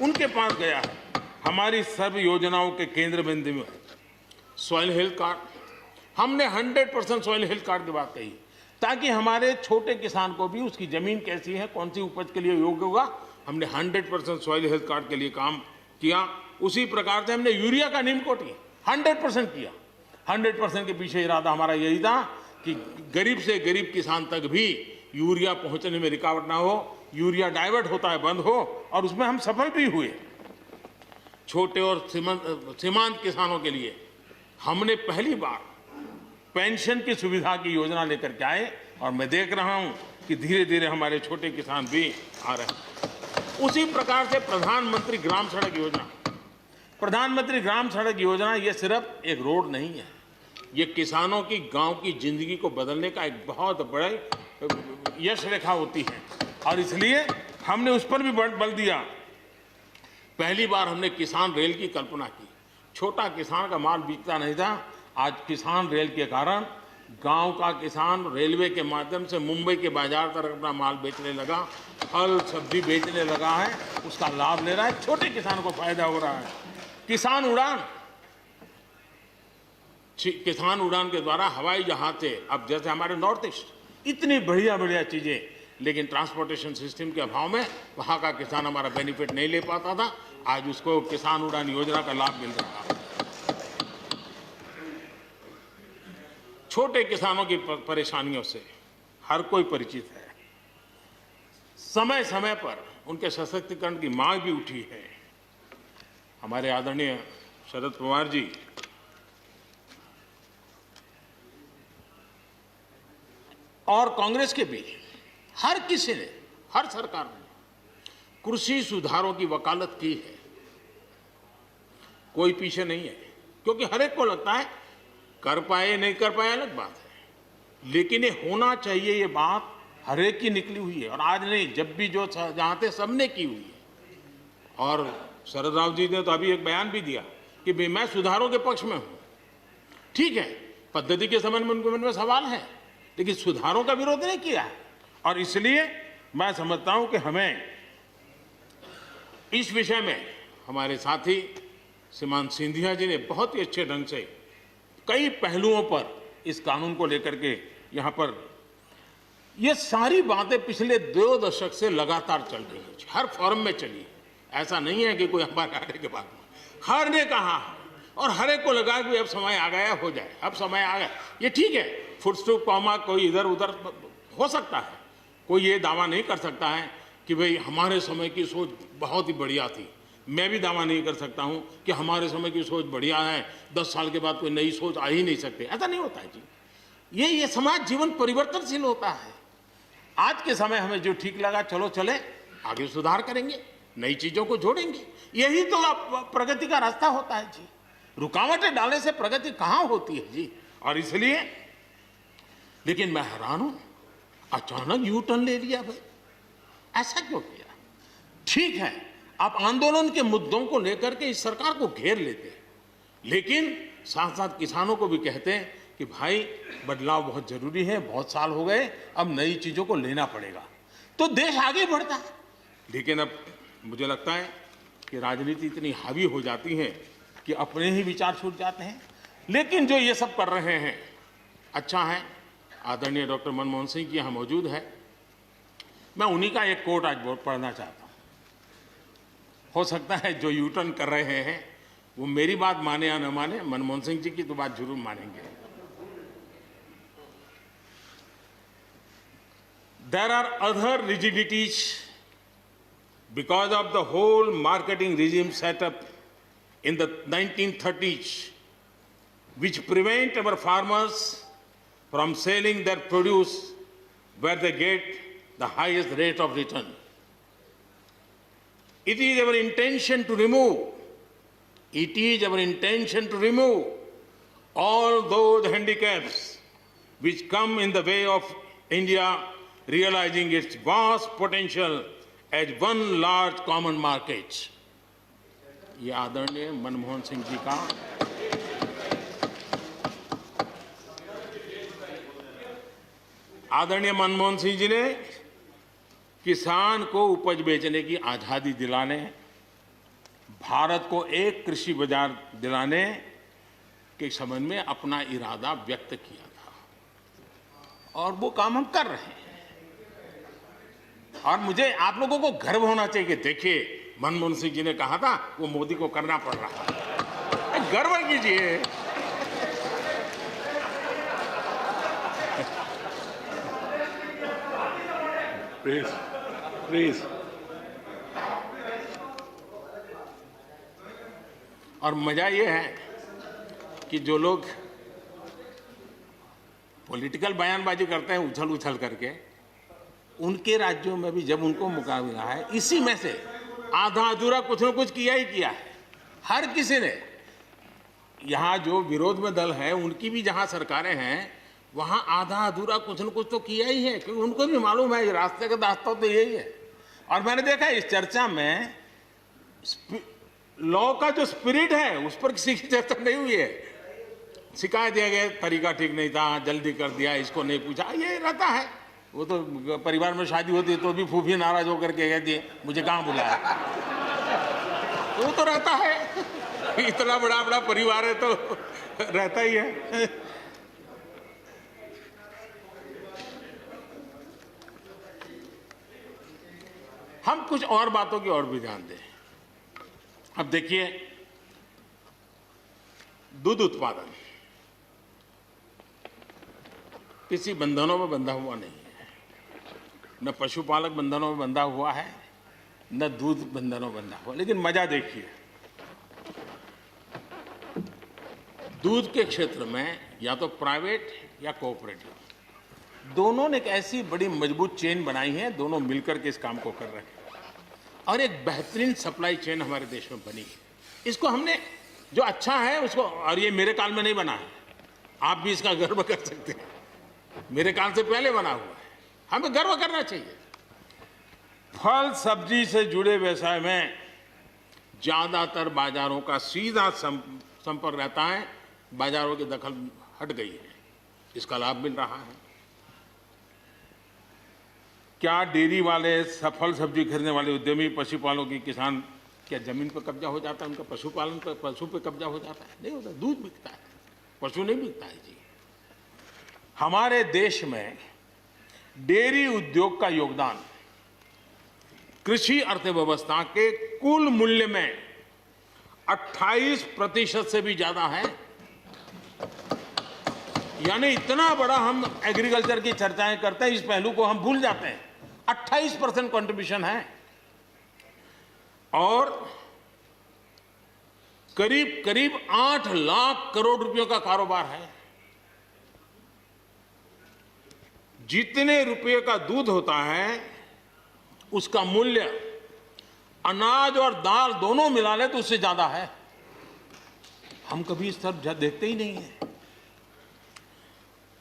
उनके पास गया है। हमारी सब योजनाओं के केंद्र बिंदु में सॉइल हेल्थ कार्ड, हमने 100% सॉइल हेल्थ कार्ड की बात कही ताकि हमारे छोटे किसान को भी उसकी जमीन कैसी है, कौन सी उपज के लिए योग्य होगा, हमने 100% सॉइल हेल्थ कार्ड के लिए काम किया। उसी प्रकार से हमने यूरिया का नियम कोटिंग 100% किया। 100% के पीछे इरादा हमारा यही था कि गरीब से गरीब किसान तक भी यूरिया पहुंचने में रुकावट ना हो, यूरिया डाइवर्ट होता है बंद हो, और उसमें हम सफल भी हुए। छोटे और सीमांत किसानों के लिए हमने पहली बार पेंशन की सुविधा की योजना लेकर के आए, और मैं देख रहा हूं कि धीरे धीरे हमारे छोटे किसान भी आ रहे हैं। उसी प्रकार से प्रधानमंत्री ग्राम सड़क योजना, प्रधानमंत्री ग्राम सड़क योजना ये सिर्फ एक रोड नहीं है, ये किसानों की गांव की जिंदगी को बदलने का एक बहुत बड़े यश रेखा होती है, और इसलिए हमने उस पर भी बल दिया। पहली बार हमने किसान रेल की कल्पना की। छोटा किसान का माल बिकता नहीं था, आज किसान रेल के कारण गांव का किसान रेलवे के माध्यम से मुंबई के बाजार तक अपना माल बेचने लगा, फल सब्जी बेचने लगा है, उसका लाभ ले रहा है, छोटे किसान को फायदा हो रहा है। किसान उड़ान के द्वारा हवाई जहाज से, अब जैसे हमारे नॉर्थ ईस्ट इतनी बढ़िया बढ़िया चीजें, लेकिन ट्रांसपोर्टेशन सिस्टम के अभाव में वहां का किसान हमारा बेनिफिट नहीं ले पाता था, आज उसको किसान उड़ान योजना का लाभ मिल रहा है। छोटे किसानों की परेशानियों से हर कोई परिचित है। समय समय पर उनके सशक्तिकरण की मांग भी उठी है। हमारे आदरणीय शरद पवार जी और कांग्रेस के भी हर किसी ने, हर सरकार ने कृषि सुधारों की वकालत की है। कोई पीछे नहीं है, क्योंकि हर एक को लगता है कर पाए नहीं कर पाए अलग बात है, लेकिन ये होना चाहिए, ये बात हर एक की निकली हुई है। और आज नहीं, जब भी जो जहाँ थे सबने की हुई है। और शरद राव जी ने तो अभी एक बयान भी दिया कि भाई मैं सुधारों के पक्ष में हूँ। ठीक है, पद्धति के संबंध में उनके मन में सवाल है, लेकिन सुधारों का विरोध नहीं किया है। और इसलिए मैं समझता हूं कि हमें इस विषय में हमारे साथी श्रीमान सिंधिया जी ने बहुत ही अच्छे ढंग से कई पहलुओं पर इस कानून को लेकर के यहाँ पर ये सारी बातें पिछले 2 दशक से लगातार चल रही है, हर फोरम में चली है। ऐसा नहीं है कि कोई हमारे आने के बाद हर ने कहा है, और हर एक को लगा कि अब समय आ गया, हो जाए, अब समय आ गया। ये ठीक है, फुटस्टॉप कॉमा कोई इधर उधर हो सकता है, कोई ये दावा नहीं कर सकता है कि भाई हमारे समय की सोच बहुत ही बढ़िया थी। मैं भी दावा नहीं कर सकता हूं कि हमारे समय की सोच बढ़िया है, 10 साल के बाद कोई नई सोच आ ही नहीं सकती। ऐसा नहीं होता है जी। ये समाज जीवन परिवर्तनशील होता है। आज के समय हमें जो ठीक लगा, चलो चले, आगे सुधार करेंगे, नई चीजों को जोड़ेंगे। यही तो प्रगति का रास्ता होता है जी। रुकावटें डालने से प्रगति कहां होती है जी। और इसलिए, लेकिन मैं हैरान हूं, अचानक यू टर्न ले लिया भाई, ऐसा क्यों किया? ठीक है, आप आंदोलन के मुद्दों को लेकर के इस सरकार को घेर लेते हैं, लेकिन साथ साथ किसानों को भी कहते हैं कि भाई बदलाव बहुत जरूरी है, बहुत साल हो गए, अब नई चीजों को लेना पड़ेगा, तो देश आगे बढ़ता है। लेकिन अब मुझे लगता है कि राजनीति इतनी हावी हो जाती है कि अपने ही विचार छूट जाते हैं। लेकिन जो ये सब कर रहे हैं अच्छा है। आदरणीय डॉक्टर मनमोहन सिंह जी यहाँ मौजूद है, मैं उन्हीं का एक कोट आज पढ़ना चाहता हूँ। हो सकता है जो यू टर्न कर रहे हैं वो मेरी बात माने या न माने, मनमोहन सिंह जी की तो बात जरूर मानेंगे। There are other rigidities because of the whole marketing regime set up in the 1930s, which prevent our farmers from selling their produce where they get the highest rate of return. It is our intention to remove all those handicaps which come in the way of India realizing its vast potential as one large common market. ये आदरणीय मनमोहन सिंह जी का आदरणीय मनमोहन सिंह जी ने किसान को उपज बेचने की आजादी दिलाने, भारत को एक कृषि बाजार दिलाने के संबंध में अपना इरादा व्यक्त किया था, और वो काम हम कर रहे हैं। और मुझे आप लोगों को गर्व होना चाहिए कि देखिए, मनमोहन सिंह जी ने कहा था वो मोदी को करना पड़ रहा है, गर्व कीजिए। Please please. और मजा ये है कि जो लोग पॉलिटिकल बयानबाजी करते हैं उछल उछल करके, उनके राज्यों में भी जब उनको मौका मिला है, इसी में से आधा अधूरा कुछ न कुछ किया ही किया है हर किसी ने। यहाँ जो विरोध में दल है उनकी भी जहाँ सरकारें हैं वहाँ आधा अधूरा कुछ न कुछ तो किया ही है, क्योंकि उनको भी मालूम है रास्ते का रास्ता तो यही है। और मैंने देखा इस चर्चा में लॉ का जो स्पिरिट है उस पर किसी की चर्चा नहीं हुई है। शिकायत दिया गया तरीका ठीक नहीं था, जल्दी कर दिया, इसको नहीं पूछा, ये रहता है। वो तो परिवार में शादी होती है तो भी फूफी नाराज होकर के कहती है मुझे कहाँ बुलाया। वो तो रहता है, इतना बड़ा बड़ा परिवार है तो रहता ही है। हम कुछ और बातों की ओर भी ध्यान दें। अब देखिए, दूध उत्पादन किसी बंधनों में बंधा हुआ नहीं है, न पशुपालक बंधनों में बंधा हुआ है, न दूध बंधनों में बंधा हुआ। लेकिन मजा देखिए, दूध के क्षेत्र में या तो प्राइवेट या कोऑपरेटिव दोनों ने एक ऐसी बड़ी मजबूत चेन बनाई है, दोनों मिलकर के इस काम को कर रहे हैं और एक बेहतरीन सप्लाई चेन हमारे देश में बनी है। इसको हमने जो अच्छा है उसको, और ये मेरे काल में नहीं बना है, आप भी इसका गर्व कर सकते हैं, मेरे काल से पहले बना हुआ है, हमें गर्व करना चाहिए। फल सब्जी से जुड़े व्यवसाय में ज्यादातर बाजारों का सीधा संपर्क रहता है, बाजारों की दखल हट गई है, इसका लाभ मिल रहा है। क्या डेयरी वाले, फल सब्जी खरीदने वाले उद्यमी, पशुपालकों की किसान, क्या जमीन पर कब्जा हो जाता है उनका? पशुपालन पर, पशु पे कब्जा हो जाता है? नहीं होता, दूध बिकता है, पशु नहीं बिकता है जी। हमारे देश में डेयरी उद्योग का योगदान कृषि अर्थव्यवस्था के कुल मूल्य में 28% से भी ज्यादा है। यानी इतना बड़ा हम एग्रीकल्चर की चर्चाएं करते हैं, इस पहलू को हम भूल जाते हैं। 28% कंट्रीब्यूशन है और करीब करीब 8 लाख करोड़ रुपयों का कारोबार है। जितने रुपये का दूध होता है उसका मूल्य अनाज और दाल दोनों मिला ले तो उससे ज्यादा है। हम कभी इस तरफ देखते ही नहीं है।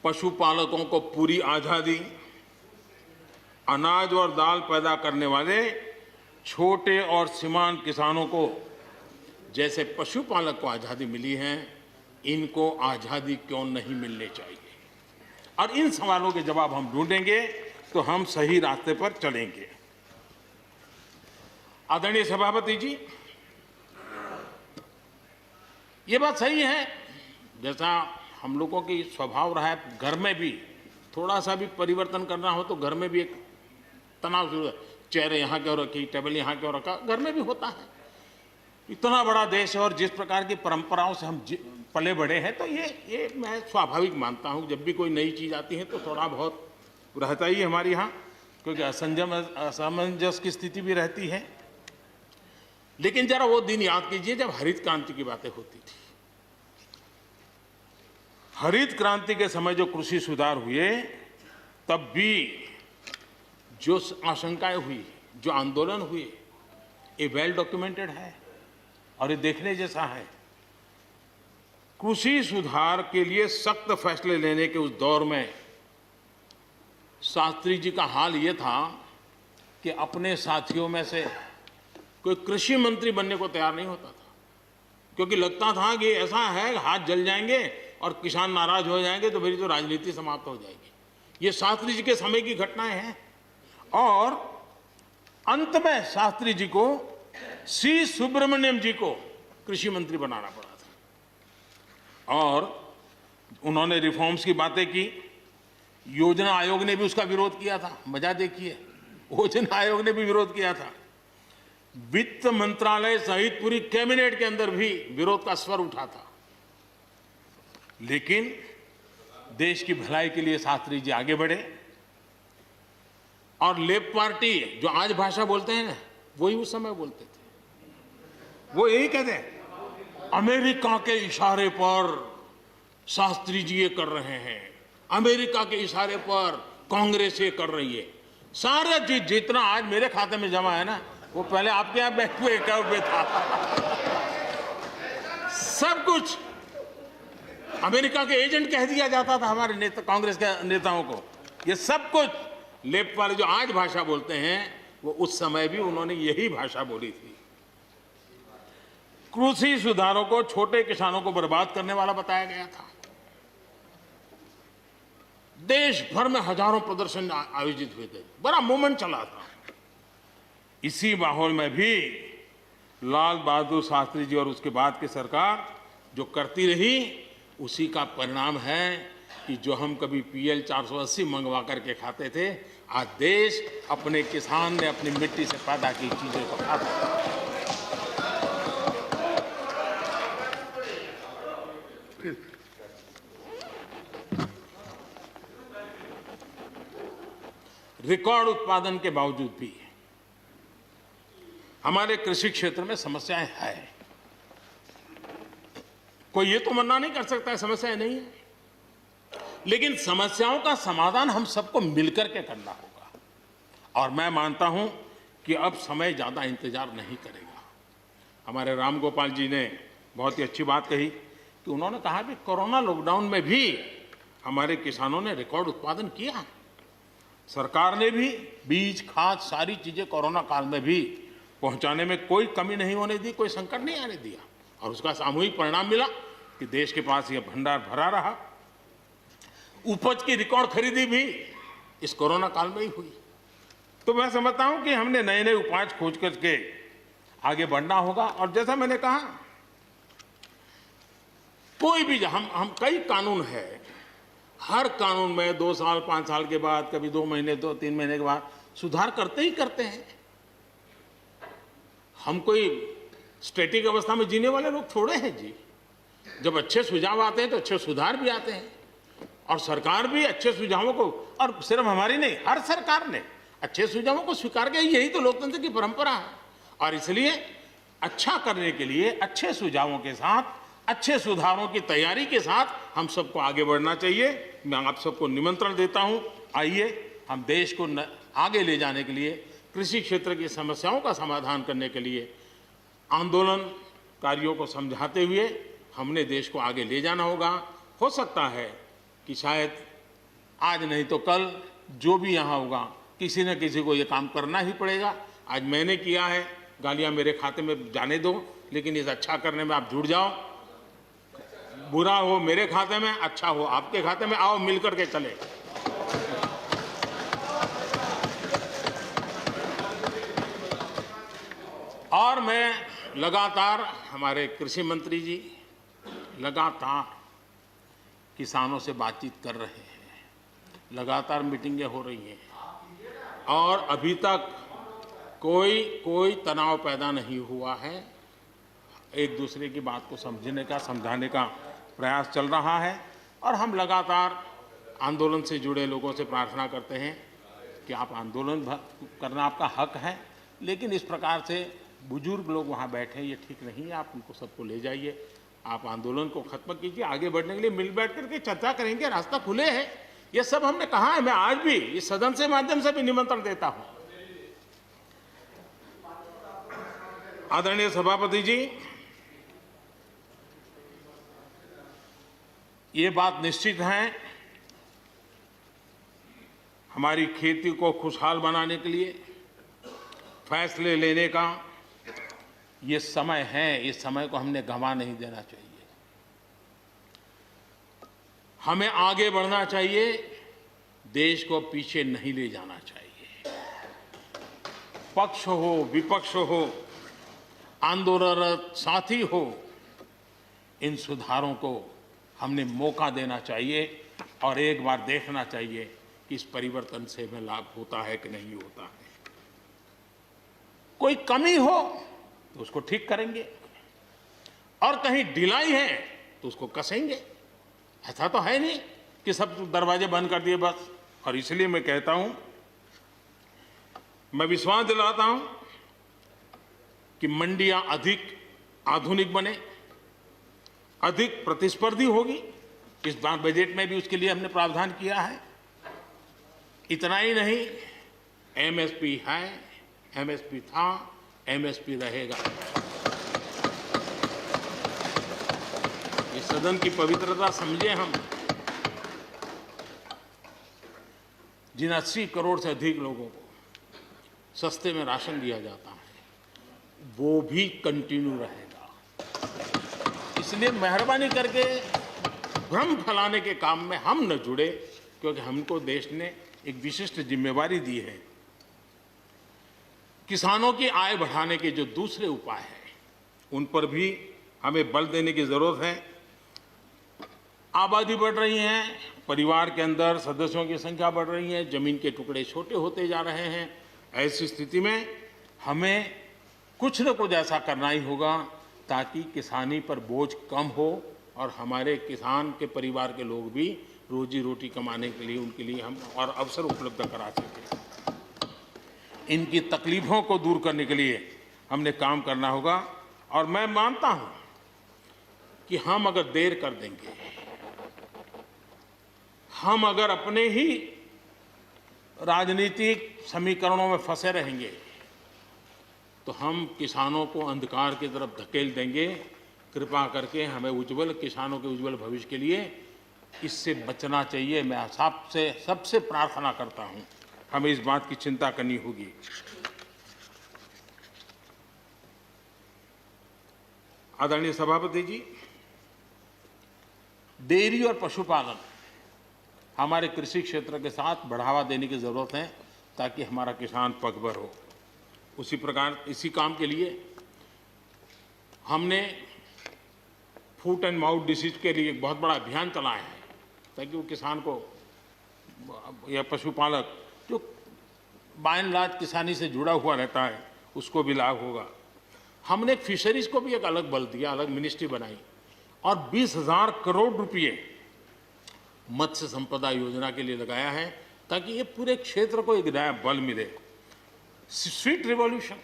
पशुपालकों को पूरी आजादी, अनाज और दाल पैदा करने वाले छोटे और सीमांत किसानों को जैसे पशुपालक को आजादी मिली है, इनको आजादी क्यों नहीं मिलनी चाहिए? और इन सवालों के जवाब हम ढूंढेंगे तो हम सही रास्ते पर चलेंगे। आदरणीय सभापति जी, ये बात सही है, जैसा हम लोगों की स्वभाव रहा है, घर में भी थोड़ा सा भी परिवर्तन करना हो तो घर में भी एक तनाव शुरू है। चेहरे यहाँ क्यों रखी, टेबल यहाँ क्यों रखा, घर में भी होता है। इतना बड़ा देश है और जिस प्रकार की परंपराओं से हम पले बड़े हैं, तो ये मैं स्वाभाविक मानता हूँ। जब भी कोई नई चीज़ आती है तो थोड़ा बहुत रहता ही हमारे यहाँ, क्योंकि असमंजस की स्थिति भी रहती है। लेकिन जरा वो दिन याद कीजिए जब हरित क्रांति की बातें होती थी। हरित क्रांति के समय जो कृषि सुधार हुए, तब भी जो आशंकाएं हुई, जो आंदोलन हुए, ये वेल डॉक्यूमेंटेड है और ये देखने जैसा है। कृषि सुधार के लिए सख्त फैसले लेने के उस दौर में शास्त्री जी का हाल ये था कि अपने साथियों में से कोई कृषि मंत्री बनने को तैयार नहीं होता था, क्योंकि लगता था कि ऐसा है हाथ जल जाएंगे और किसान नाराज हो जाएंगे तो मेरी तो राजनीति समाप्त हो जाएगी। ये शास्त्री जी के समय की घटनाएं हैं। और अंत में शास्त्री जी को सी सुब्रमण्यम जी को कृषि मंत्री बनाना पड़ा था और उन्होंने रिफॉर्म्स की बातें की। योजना आयोग ने भी उसका विरोध किया था। मजा देखिए, योजना आयोग ने भी विरोध किया था। वित्त मंत्रालय सहित पूरी कैबिनेट के अंदर भी विरोध का स्वर उठा था। लेकिन देश की भलाई के लिए शास्त्री जी आगे बढ़े और लेफ्ट पार्टी जो आज भाषा बोलते हैं ना, वही उस समय बोलते थे। वो यही कहते हैं, अमेरिका के इशारे पर शास्त्री जी ये कर रहे हैं, अमेरिका के इशारे पर कांग्रेस ये कर रही है। सारा जितना आज मेरे खाते में जमा है ना, वो पहले आपके यहाँ बैंक में अकाउंट में था। सब कुछ अमेरिका के एजेंट कह दिया जाता था हमारे नेता, कांग्रेस के नेताओं को। ये सब कुछ लेफ्ट वाले जो आज भाषा बोलते हैं, वो उस समय भी उन्होंने यही भाषा बोली थी। कृषि सुधारों को छोटे किसानों को बर्बाद करने वाला बताया गया था। देश भर में हजारों प्रदर्शन आयोजित हुए थे, बड़ा मूवमेंट चला था। इसी माहौल में भी लाल बहादुर शास्त्री जी और उसके बाद की सरकार जो करती रही, उसी का परिणाम है कि जो हम कभी PL 480 मंगवा करके खाते थे, आज देश अपने किसान ने अपनी मिट्टी से पैदा की चीजों को खाता है। रिकॉर्ड उत्पादन के बावजूद भी हमारे कृषि क्षेत्र में समस्याएं हैं। कोई ये तो मना नहीं कर सकता है समस्याएं नहीं है, लेकिन समस्याओं का समाधान हम सबको मिलकर के करना होगा। और मैं मानता हूं कि अब समय ज्यादा इंतजार नहीं करेगा। हमारे राम गोपाल जी ने बहुत ही अच्छी बात कही कि उन्होंने कहा कि कोरोना लॉकडाउन में भी हमारे किसानों ने रिकॉर्ड उत्पादन किया। सरकार ने भी बीज, खाद, सारी चीजें कोरोना काल में भी पहुंचाने में कोई कमी नहीं होने दी, कोई संकट नहीं आने दिया, और उसका सामूहिक परिणाम मिला कि देश के पास यह भंडार भरा रहा। उपज की रिकॉर्ड खरीदी भी इस कोरोना काल में ही हुई। तो मैं समझता हूं कि हमने नए नए उपाय खोज करके आगे बढ़ना होगा। और जैसा मैंने कहा, कोई भी हम कई कानून है, हर कानून में 2 साल 5 साल के बाद, कभी 2 महीने 2-3 महीने के बाद सुधार करते ही करते हैं। हम कोई स्टैटिक अवस्था में जीने वाले लोग थोड़े हैं जी। जब अच्छे सुझाव आते हैं तो अच्छे सुधार भी आते हैं, और सरकार भी अच्छे सुझावों को, और सिर्फ हमारी नहीं, हर सरकार ने अच्छे सुझावों को स्वीकार किया। यही तो लोकतंत्र की परंपरा है। और इसलिए अच्छा करने के लिए अच्छे सुझावों के साथ, अच्छे सुधारों की तैयारी के साथ हम सबको आगे बढ़ना चाहिए। मैं आप सबको निमंत्रण देता हूं, आइए हम देश को आगे ले जाने के लिए, कृषि क्षेत्र की समस्याओं का समाधान करने के लिए आंदोलनकारियों को समझाते हुए हमने देश को आगे ले जाना होगा। हो सकता है कि शायद आज नहीं तो कल जो भी यहाँ होगा, किसी न किसी को ये काम करना ही पड़ेगा। आज मैंने किया है, गालियाँ मेरे खाते में जाने दो, लेकिन इस अच्छा करने में आप जुड़ जाओ। बुरा हो मेरे खाते में, अच्छा हो आपके खाते में, आओ मिलकर के चले। और मैं लगातार, हमारे कृषि मंत्री जी लगातार किसानों से बातचीत कर रहे हैं, लगातार मीटिंगें हो रही हैं, और अभी तक कोई तनाव पैदा नहीं हुआ है। एक दूसरे की बात को समझने का, समझाने का प्रयास चल रहा है। और हम लगातार आंदोलन से जुड़े लोगों से प्रार्थना करते हैं कि आप आंदोलन करना आपका हक है, लेकिन इस प्रकार से बुजुर्ग लोग वहाँ बैठे, ये ठीक नहीं है। आप उनको सबको ले जाइए, आप आंदोलन को खत्म कीजिए। आगे बढ़ने के लिए मिल बैठ करके चर्चा करेंगे, रास्ता खुले है। ये सब हमने कहा है। मैं आज भी इस सदन से माध्यम से भी निमंत्रण देता हूं। आदरणीय सभापति जी, ये बात निश्चित है, हमारी खेती को खुशहाल बनाने के लिए फैसले लेने का ये समय है। इस समय को हमने गंवा नहीं देना चाहिए। हमें आगे बढ़ना चाहिए, देश को पीछे नहीं ले जाना चाहिए। पक्ष हो, विपक्ष हो, आंदोलनरत साथी हो, इन सुधारों को हमने मौका देना चाहिए और एक बार देखना चाहिए कि इस परिवर्तन से हमें लाभ होता है कि नहीं होता है। कोई कमी हो तो उसको ठीक करेंगे, और कहीं ढिलाई है तो उसको कसेंगे। ऐसा तो है नहीं कि सब दरवाजे बंद कर दिए बस। और इसलिए मैं कहता हूं मैं विश्वास दिलाता हूं कि मंडियां अधिक आधुनिक बने, अधिक प्रतिस्पर्धी होगी। इस बार बजट में भी उसके लिए हमने प्रावधान किया है। इतना ही नहीं, एमएसपी है, एमएसपी था, एमएसपी रहेगा। इस सदन की पवित्रता समझे हम। जिन 80 करोड़ से अधिक लोगों को सस्ते में राशन दिया जाता है, वो भी कंटिन्यू रहेगा। इसलिए मेहरबानी करके भ्रम फैलाने के काम में हम न जुड़े, क्योंकि हमको देश ने एक विशिष्ट जिम्मेवारी दी है। किसानों की आय बढ़ाने के जो दूसरे उपाय हैं, उन पर भी हमें बल देने की जरूरत है। आबादी बढ़ रही है, परिवार के अंदर सदस्यों की संख्या बढ़ रही है, जमीन के टुकड़े छोटे होते जा रहे हैं। ऐसी स्थिति में हमें कुछ न कुछ ऐसा करना ही होगा ताकि किसानी पर बोझ कम हो और हमारे किसान के परिवार के लोग भी रोजी रोटी कमाने के लिए, उनके लिए हम और अवसर उपलब्ध करा सकें। इनकी तकलीफों को दूर करने के लिए हमने काम करना होगा। और मैं मानता हूं कि हम अगर देर कर देंगे, हम अगर अपने ही राजनीतिक समीकरणों में फंसे रहेंगे, तो हम किसानों को अंधकार की तरफ धकेल देंगे। कृपा करके हमें किसानों के उज्जवल भविष्य के लिए इससे बचना चाहिए। मैं सबसे प्रार्थना करता हूं, हमें इस बात की चिंता करनी होगी। आदरणीय सभापति जी, डेयरी और पशुपालन हमारे कृषि क्षेत्र के साथ बढ़ावा देने की जरूरत है ताकि हमारा किसान पगभर हो। उसी प्रकार इसी काम के लिए हमने फुट एंड माउथ डिसीज के लिए एक बहुत बड़ा अभियान चलाया है ताकि वो किसान को या पशुपालक जो बाय एंड लार्ज किसानी से जुड़ा हुआ रहता है उसको भी लाभ होगा। हमने फिशरीज को भी एक अलग बल दिया, अलग मिनिस्ट्री बनाई और 20,000 करोड़ रुपए मत्स्य संपदा योजना के लिए लगाया है ताकि ये पूरे क्षेत्र को एक नया बल मिले। स्वीट रिवॉल्यूशन,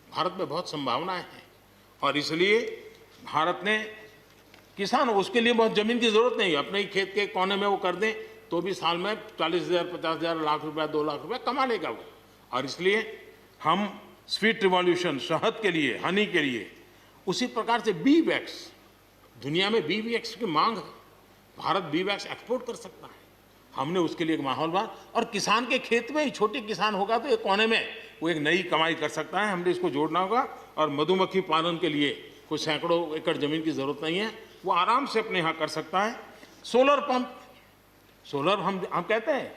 भारत में बहुत संभावनाएं हैं और इसलिए भारत ने किसान, उसके लिए बहुत जमीन की जरूरत नहीं, अपने ही खेत के कोने में वो कर दें तो भी साल में 40,000, 50,000, लाख रुपया, 2 लाख रुपया कमा लेगा वो। और इसलिए हम स्वीट रिवॉल्यूशन, शहद के लिए, हनी के लिए, उसी प्रकार से बी वैक्स, दुनिया में बी वैक्स की मांग है, भारत बी वैक्स एक्सपोर्ट कर सकता है। हमने उसके लिए एक माहौल बना और किसान के खेत में ही छोटे किसान होगा तो एक कोने में वो एक नई कमाई कर सकता है। हमने इसको जोड़ना होगा। और मधुमक्खी पालन के लिए कोई सैकड़ों एकड़ जमीन की जरूरत नहीं है, वो आराम से अपने यहाँ कर सकता है। सोलर पंप, सोलर हम कहते हैं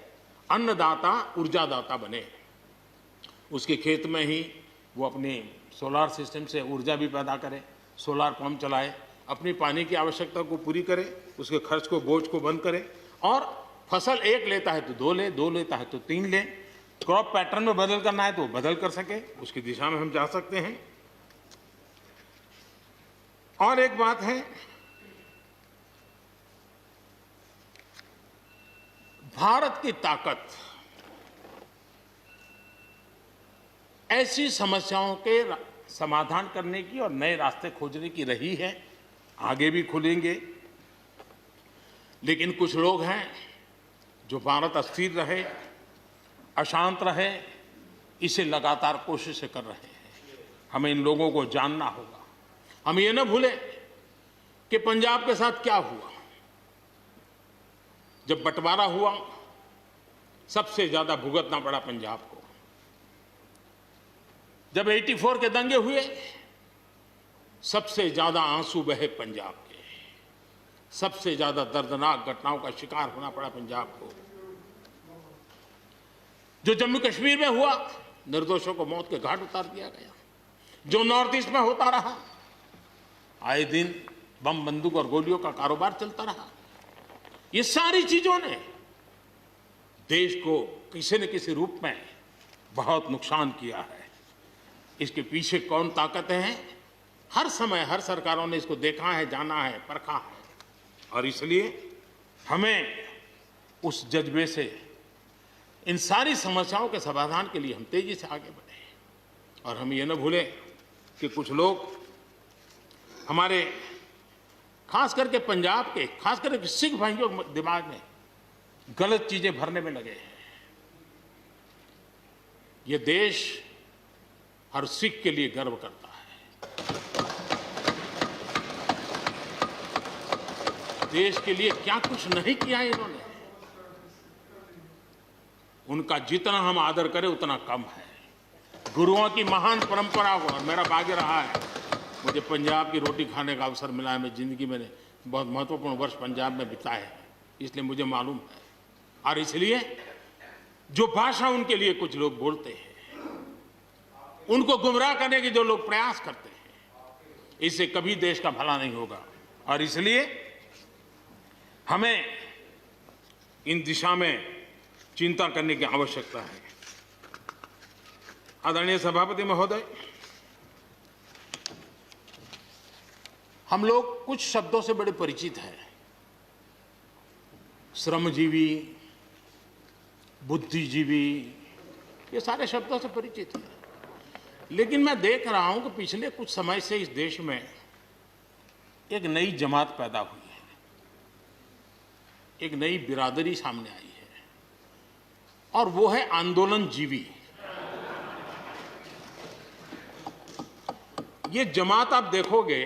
अन्नदाता ऊर्जादाता बने, उसके खेत में ही वो अपने सोलार सिस्टम से ऊर्जा भी पैदा करे, सोलार पंप चलाए, अपनी पानी की आवश्यकता को पूरी करे, उसके खर्च को, बोझ को बंद करे और फसल एक लेता है तो 2 ले, 2 लेता है तो 3 ले। क्रॉप पैटर्न में बदल करना है तो बदल कर सके, उसकी दिशा में हम जा सकते हैं। और एक बात है, भारत की ताकत ऐसी समस्याओं के समाधान करने की और नए रास्ते खोजने की रही है, आगे भी खुलेंगे। लेकिन कुछ लोग हैं जो भारत अस्थिर रहे, अशांत रहे, इसे लगातार कोशिशें कर रहे हैं। हमें इन लोगों को जानना होगा। हम ये न भूलें कि पंजाब के साथ क्या हुआ। जब बंटवारा हुआ, सबसे ज्यादा भुगतना पड़ा पंजाब को। जब 84 के दंगे हुए, सबसे ज्यादा आंसू बहे पंजाब के, सबसे ज्यादा दर्दनाक घटनाओं का शिकार होना पड़ा पंजाब को। जो जम्मू कश्मीर में हुआ, निर्दोषों को मौत के घाट उतार दिया गया। जो नॉर्थ ईस्ट में होता रहा, आए दिन बम, बंदूक और गोलियों का कारोबार चलता रहा। ये सारी चीजों ने देश को किसी न किसी रूप में बहुत नुकसान किया है। इसके पीछे कौन ताकतें हैं, हर समय हर सरकारों ने इसको देखा है, जाना है, परखा है। और इसलिए हमें उस जज्बे से इन सारी समस्याओं के समाधान के लिए हम तेजी से आगे बढ़े और हम ये न भूलें कि कुछ लोग हमारे खास करके पंजाब के, खास करके सिख भाइयों के दिमाग में गलत चीजें भरने में लगे हैं। ये देश हर सिख के लिए गर्व करता है। देश के लिए क्या कुछ नहीं किया इन्होंने, उनका जितना हम आदर करें उतना कम है। गुरुओं की महान परंपरा को, और मेरा भाग्य रहा है मुझे पंजाब की रोटी खाने का अवसर मिला है। मैं जिंदगी में बहुत महत्वपूर्ण वर्ष पंजाब में बिताए हैं, इसलिए मुझे मालूम है। और इसलिए जो भाषा उनके लिए कुछ लोग बोलते हैं, उनको गुमराह करने के जो लोग प्रयास करते हैं, इससे कभी देश का भला नहीं होगा। और इसलिए हमें इन दिशा में चिंता करने की आवश्यकता है। आदरणीय सभापति महोदय, हम लोग कुछ शब्दों से बड़े परिचित हैं। श्रमजीवी, बुद्धिजीवी, ये सारे शब्दों से परिचित हैं। लेकिन मैं देख रहा हूं कि पिछले कुछ समय से इस देश में एक नई जमात पैदा हुई है, एक नई बिरादरी सामने आई है, और वो है आंदोलनजीवी। ये जमात आप देखोगे,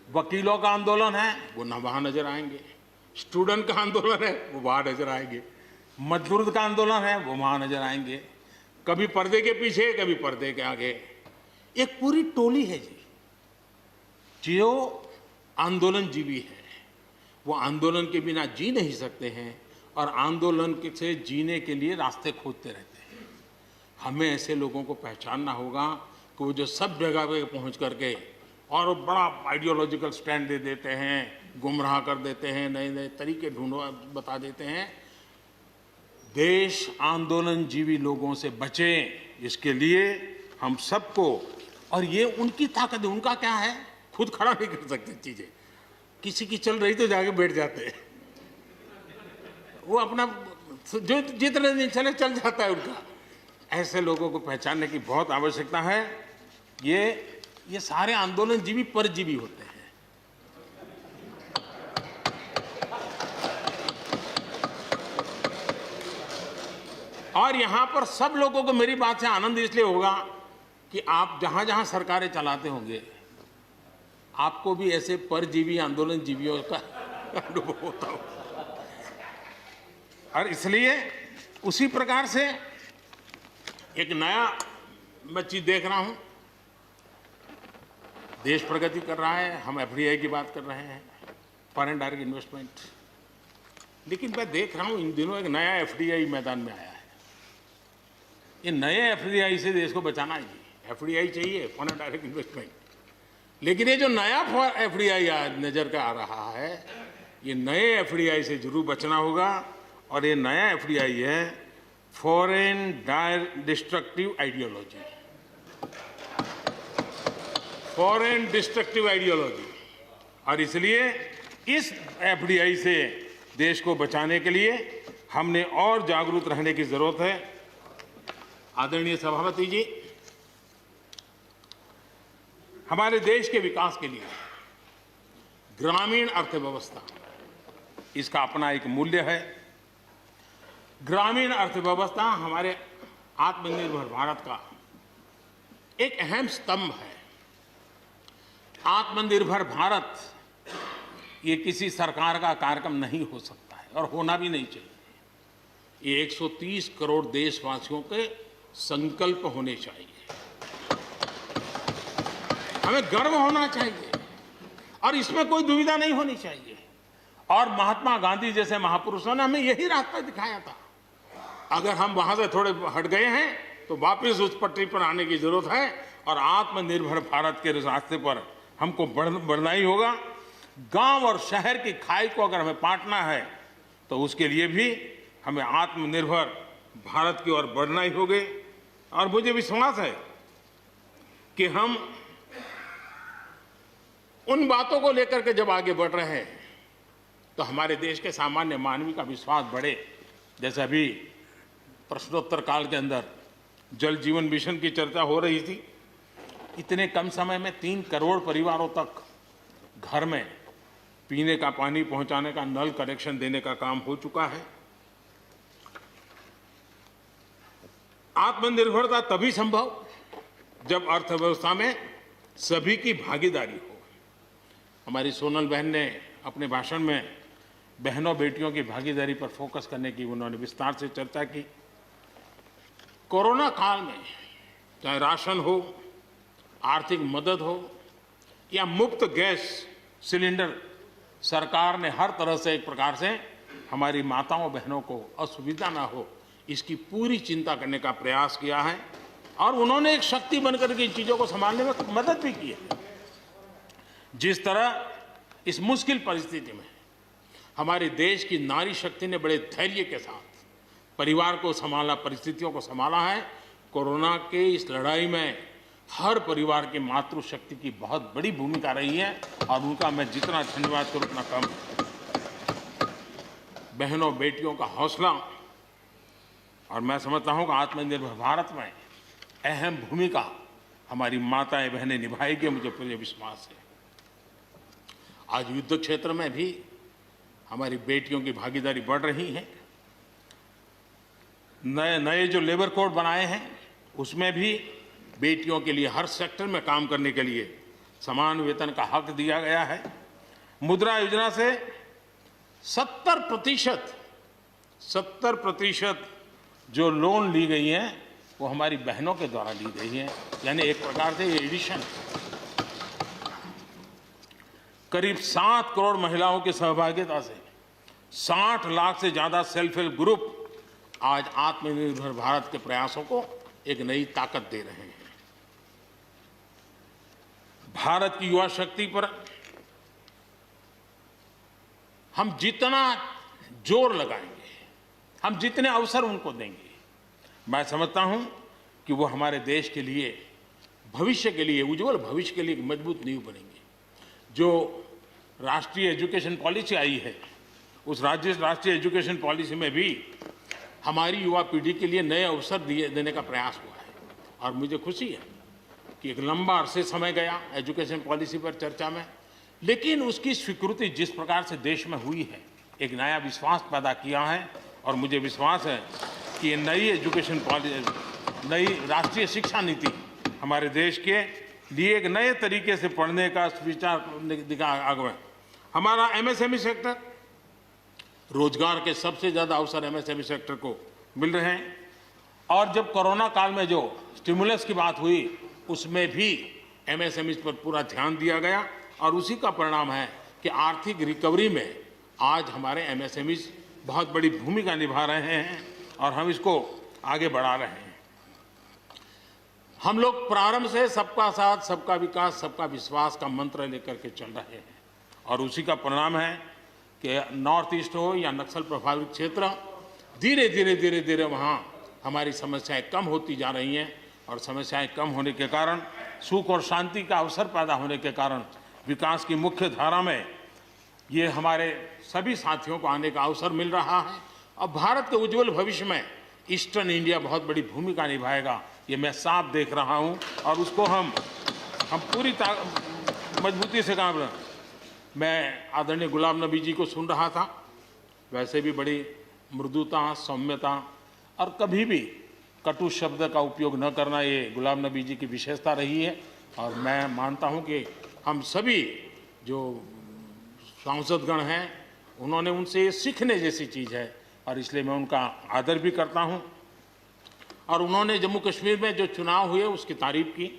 वकीलों का आंदोलन है वो ना वहां नजर आएंगे, स्टूडेंट का आंदोलन है वो वहां नजर आएंगे, मजदूर का आंदोलन है वो वहां नजर आएंगे, कभी पर्दे के पीछे कभी पर्दे के आगे। एक पूरी टोली है जी जो आंदोलनजीवी है। वो आंदोलन के बिना जी नहीं सकते हैं और आंदोलन से जीने के लिए रास्ते खोजते रहते हैं। हमें ऐसे लोगों को पहचानना होगा कि वो जो सब जगह पे पहुंच करके और बड़ा आइडियोलॉजिकल स्टैंड दे देते हैं, गुमराह कर देते हैं, नए नए तरीके बता देते हैं। देश आंदोलनजीवी लोगों से बचे, इसके लिए हम सबको, और ये उनकी ताकत है। उनका क्या है, खुद खड़ा नहीं कर सकते चीजें, किसी की चल रही तो जाके बैठ जाते हैं। वो अपना जो जितने दिन चले चल जाता है उनका। ऐसे लोगों को पहचानने की बहुत आवश्यकता है। ये सारे आंदोलनजीवी परजीवी होते हैं। और यहां पर सब लोगों को मेरी बात से आनंद इसलिए होगा कि आप जहां जहां सरकारें चलाते होंगे, आपको भी ऐसे परजीवी आंदोलनजीवियों का अनुभव होता हो। और इसलिए उसी प्रकार से एक नया मैं चीज देख रहा हूं। देश प्रगति कर रहा है, हम एफडीआई की बात कर रहे हैं, फॉरेन डायरेक्ट इन्वेस्टमेंट। लेकिन मैं देख रहा हूं इन दिनों एक नया एफडीआई मैदान में आया है। ये नए एफडीआई से देश को बचाना है। एफडीआई चाहिए, फॉरेन डायरेक्ट इन्वेस्टमेंट। लेकिन ये जो नया एफडीआई नजर का आ रहा है, ये नए एफडीआई से जरूर बचना होगा। और ये नया एफडीआई है foreign destructive ideology, foreign destructive ideology. और इसलिए इस एफडीआई से देश को बचाने के लिए हमने और जागरूक रहने की जरूरत है। आदरणीय सभापति जी, हमारे देश के विकास के लिए ग्रामीण अर्थव्यवस्था, इसका अपना एक मूल्य है। ग्रामीण अर्थव्यवस्था हमारे आत्मनिर्भर भारत का एक अहम स्तंभ है। आत्मनिर्भर भारत ये किसी सरकार का कार्यक्रम नहीं हो सकता है और होना भी नहीं चाहिए। ये 130 करोड़ देशवासियों के संकल्प होने चाहिए। हमें गर्व होना चाहिए और इसमें कोई दुविधा नहीं होनी चाहिए। और महात्मा गांधी जैसे महापुरुषों ने हमें यही रास्ता दिखाया था। अगर हम वहां से थोड़े हट गए हैं तो वापस उस पटरी पर आने की जरूरत है और आत्मनिर्भर भारत के रास्ते पर हमको बढ़ना ही होगा। गांव और शहर की खाई को अगर हमें पाटना है तो उसके लिए भी हमें आत्मनिर्भर भारत की ओर बढ़ना ही होगा। और मुझे विश्वास है कि हम उन बातों को लेकर के जब आगे बढ़ रहे हैं तो हमारे देश के सामान्य मानवी का विश्वास बढ़े, जैसे अभी प्रश्नोत्तर काल के अंदर जल जीवन मिशन की चर्चा हो रही थी, इतने कम समय में 3 करोड़ परिवारों तक घर में पीने का पानी पहुंचाने का नल कनेक्शन देने का काम हो चुका है। आत्मनिर्भरता तभी संभव जब अर्थव्यवस्था में सभी की भागीदारी हो। हमारी सोनल बहन ने अपने भाषण में बहनों बेटियों की भागीदारी पर फोकस करने की उन्होंने विस्तार से चर्चा की। कोरोना काल में चाहे राशन हो, आर्थिक मदद हो या मुफ्त गैस सिलेंडर, सरकार ने हर तरह से एक प्रकार से हमारी माताओं बहनों को असुविधा ना हो, इसकी पूरी चिंता करने का प्रयास किया है और उन्होंने एक शक्ति बनकर के इन चीज़ों को संभालने में मदद भी की है। जिस तरह इस मुश्किल परिस्थिति में हमारे देश की नारी शक्ति ने बड़े धैर्य के साथ परिवार को संभाला, परिस्थितियों को संभाला है, कोरोना के इस लड़ाई में हर परिवार की मातृशक्ति की बहुत बड़ी भूमिका रही है और उनका मैं जितना धन्यवाद करूं उतना कम। बहनों बेटियों का हौसला और मैं समझता हूं कि आत्मनिर्भर भारत में अहम भूमिका हमारी माताएं बहनें निभाएगी, मुझे पूरे विश्वास है। आज युद्ध क्षेत्र में भी हमारी बेटियों की भागीदारी बढ़ रही है। नए जो लेबर कोड बनाए हैं उसमें भी बेटियों के लिए हर सेक्टर में काम करने के लिए समान वेतन का हक दिया गया है। मुद्रा योजना से 70% जो लोन ली गई हैं वो हमारी बहनों के द्वारा ली गई हैं, यानी एक प्रकार से एडिशन। करीब 7 करोड़ महिलाओं की सहभागिता से 60 लाख से ज्यादा सेल्फ हेल्प ग्रुप आज आत्मनिर्भर भारत के प्रयासों को एक नई ताकत दे रहे हैं। भारत की युवा शक्ति पर हम जितना जोर लगाएंगे, हम जितने अवसर उनको देंगे, मैं समझता हूं कि वो हमारे देश के लिए, भविष्य के लिए, उज्जवल भविष्य के लिए एक मजबूत नींव बनेंगे। जो राष्ट्रीय एजुकेशन पॉलिसी आई है, उस राष्ट्रीय एजुकेशन पॉलिसी में भी हमारी युवा पीढ़ी के लिए नए अवसर देने का प्रयास हुआ है और मुझे खुशी है कि एक लंबा अरसे समय गया एजुकेशन पॉलिसी पर चर्चा में, लेकिन उसकी स्वीकृति जिस प्रकार से देश में हुई है, एक नया विश्वास पैदा किया है और मुझे विश्वास है कि ये नई एजुकेशन पॉलिसी, नई राष्ट्रीय शिक्षा नीति हमारे देश के लिए एक नए तरीके से पढ़ने का विचार दिखा आगे। हमारा एमएसएमई सेक्टर, रोजगार के सबसे ज्यादा अवसर एमएसएमई सेक्टर को मिल रहे हैं और जब कोरोना काल में जो स्टिमुलस की बात हुई उसमें भी एमएसएमई पर पूरा ध्यान दिया गया और उसी का परिणाम है कि आर्थिक रिकवरी में आज हमारे एमएसएमई बहुत बड़ी भूमिका निभा रहे हैं और हम इसको आगे बढ़ा रहे हैं। हम लोग प्रारंभ से सबका साथ, सबका विकास, सबका विश्वास का मंत्र लेकर के चल रहे हैं और उसी का परिणाम है कि नॉर्थ ईस्ट हो या नक्सल प्रभावित क्षेत्र, धीरे धीरे वहाँ हमारी समस्याएं कम होती जा रही हैं और समस्याएं कम होने के कारण, सुख और शांति का अवसर पैदा होने के कारण विकास की मुख्य धारा में ये हमारे सभी साथियों को आने का अवसर मिल रहा है और भारत के उज्जवल भविष्य में ईस्टर्न इंडिया बहुत बड़ी भूमिका निभाएगा, ये मैं साफ देख रहा हूँ और उसको हम पूरी मजबूती से काम। मैं आदरणीय गुलाम नबी जी को सुन रहा था, वैसे भी बड़ी मृदुता, सौम्यता और कभी भी कटु शब्द का उपयोग न करना, ये गुलाम नबी जी की विशेषता रही है और मैं मानता हूं कि हम सभी जो सांसदगण हैं उन्होंने उनसे ये सीखने जैसी चीज़ है और इसलिए मैं उनका आदर भी करता हूं। और उन्होंने जम्मू कश्मीर में जो चुनाव हुए उसकी तारीफ की।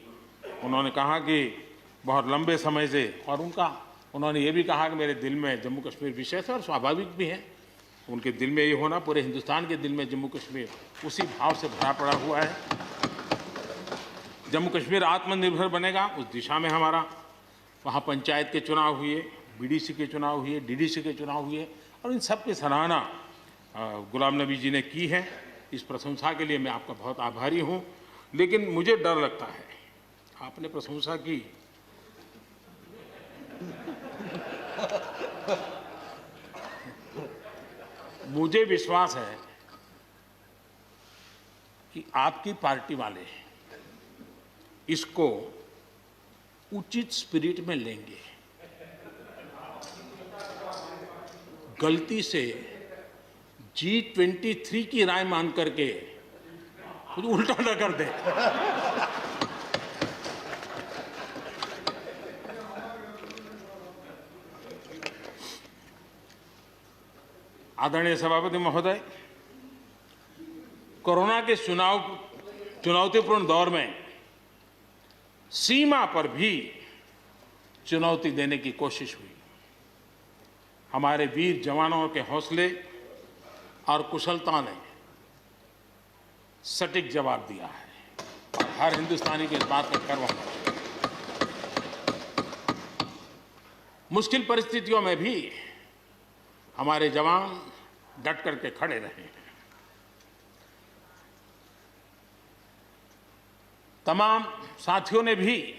उन्होंने कहा कि बहुत लंबे समय से, और उन्होंने ये भी कहा कि मेरे दिल में जम्मू कश्मीर विशेष है और स्वाभाविक भी है, उनके दिल में ये होना, पूरे हिंदुस्तान के दिल में जम्मू कश्मीर उसी भाव से भरा पड़ा हुआ है। जम्मू कश्मीर आत्मनिर्भर बनेगा उस दिशा में हमारा, वहाँ पंचायत के चुनाव हुए, बीडीसी के चुनाव हुए, डीडीसी के चुनाव हुए और इन सब की सराहना गुलाम नबी जी ने की है। इस प्रशंसा के लिए मैं आपका बहुत आभारी हूँ, लेकिन मुझे डर लगता है, आपने प्रशंसा की मुझे विश्वास है कि आपकी पार्टी वाले इसको उचित स्पिरिट में लेंगे, गलती से G23 की राय मान करके कुछ उल्टा न कर दे। आदरणीय सभापति महोदय, कोरोना के चुनौतीपूर्ण दौर में सीमा पर भी चुनौती देने की कोशिश हुई। हमारे वीर जवानों के हौसले और कुशलता ने सटीक जवाब दिया है और हर हिंदुस्तानी को इस बात का गर्व है। मुश्किल परिस्थितियों में भी हमारे जवान डट करके खड़े रहे हैं। तमाम साथियों ने भी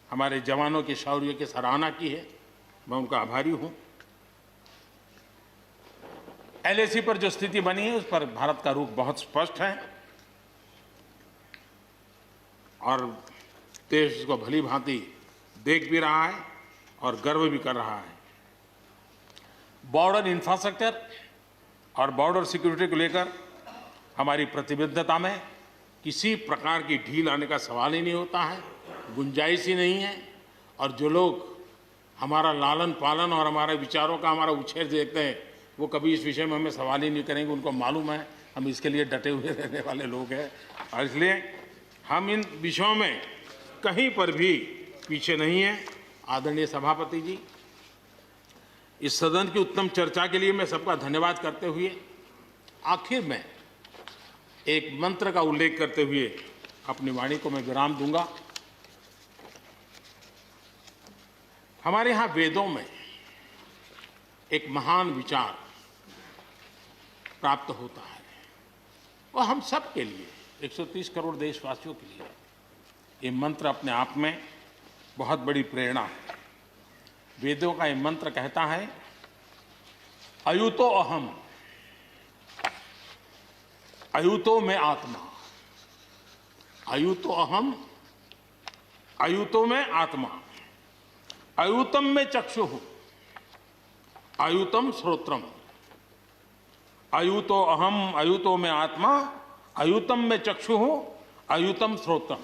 हमारे जवानों के शौर्य की सराहना की है, मैं उनका आभारी हूं। LAC पर जो स्थिति बनी है उस पर भारत का रुख बहुत स्पष्ट है और देश इसको भली भांति देख भी रहा है और गर्व भी कर रहा है। बॉर्डर इंफ्रास्ट्रक्चर और बॉर्डर सिक्योरिटी को लेकर हमारी प्रतिबद्धता में किसी प्रकार की ढील आने का सवाल ही नहीं होता है, गुंजाइश ही नहीं है। और जो लोग हमारा लालन पालन और हमारे विचारों का हमारा उछेर देखते हैं वो कभी इस विषय में हमें सवाल ही नहीं करेंगे। उनको मालूम है हम इसके लिए डटे हुए रहने वाले लोग हैं और इसलिए हम इन विषयों में कहीं पर भी पीछे नहीं हैं। आदरणीय सभापति जी, इस सदन की उत्तम चर्चा के लिए मैं सबका धन्यवाद करते हुए आखिर में एक मंत्र का उल्लेख करते हुए अपनी वाणी को मैं विराम दूंगा। हमारे यहाँ वेदों में एक महान विचार प्राप्त होता है और हम सब के लिए 130 करोड़ देशवासियों के लिए ये मंत्र अपने आप में बहुत बड़ी प्रेरणा है। वेदों का ये मंत्र कहता है, अयुतो अहम, अयुतो में आत्मा, अयुतो अहम, अयुतो में आत्मा, अयुतम में चक्षुः, अयुतम श्रोत्रम, अयुतो अहम, अयुतो में आत्मा, अयुतम में चक्षुः, अयुतम श्रोत्रम।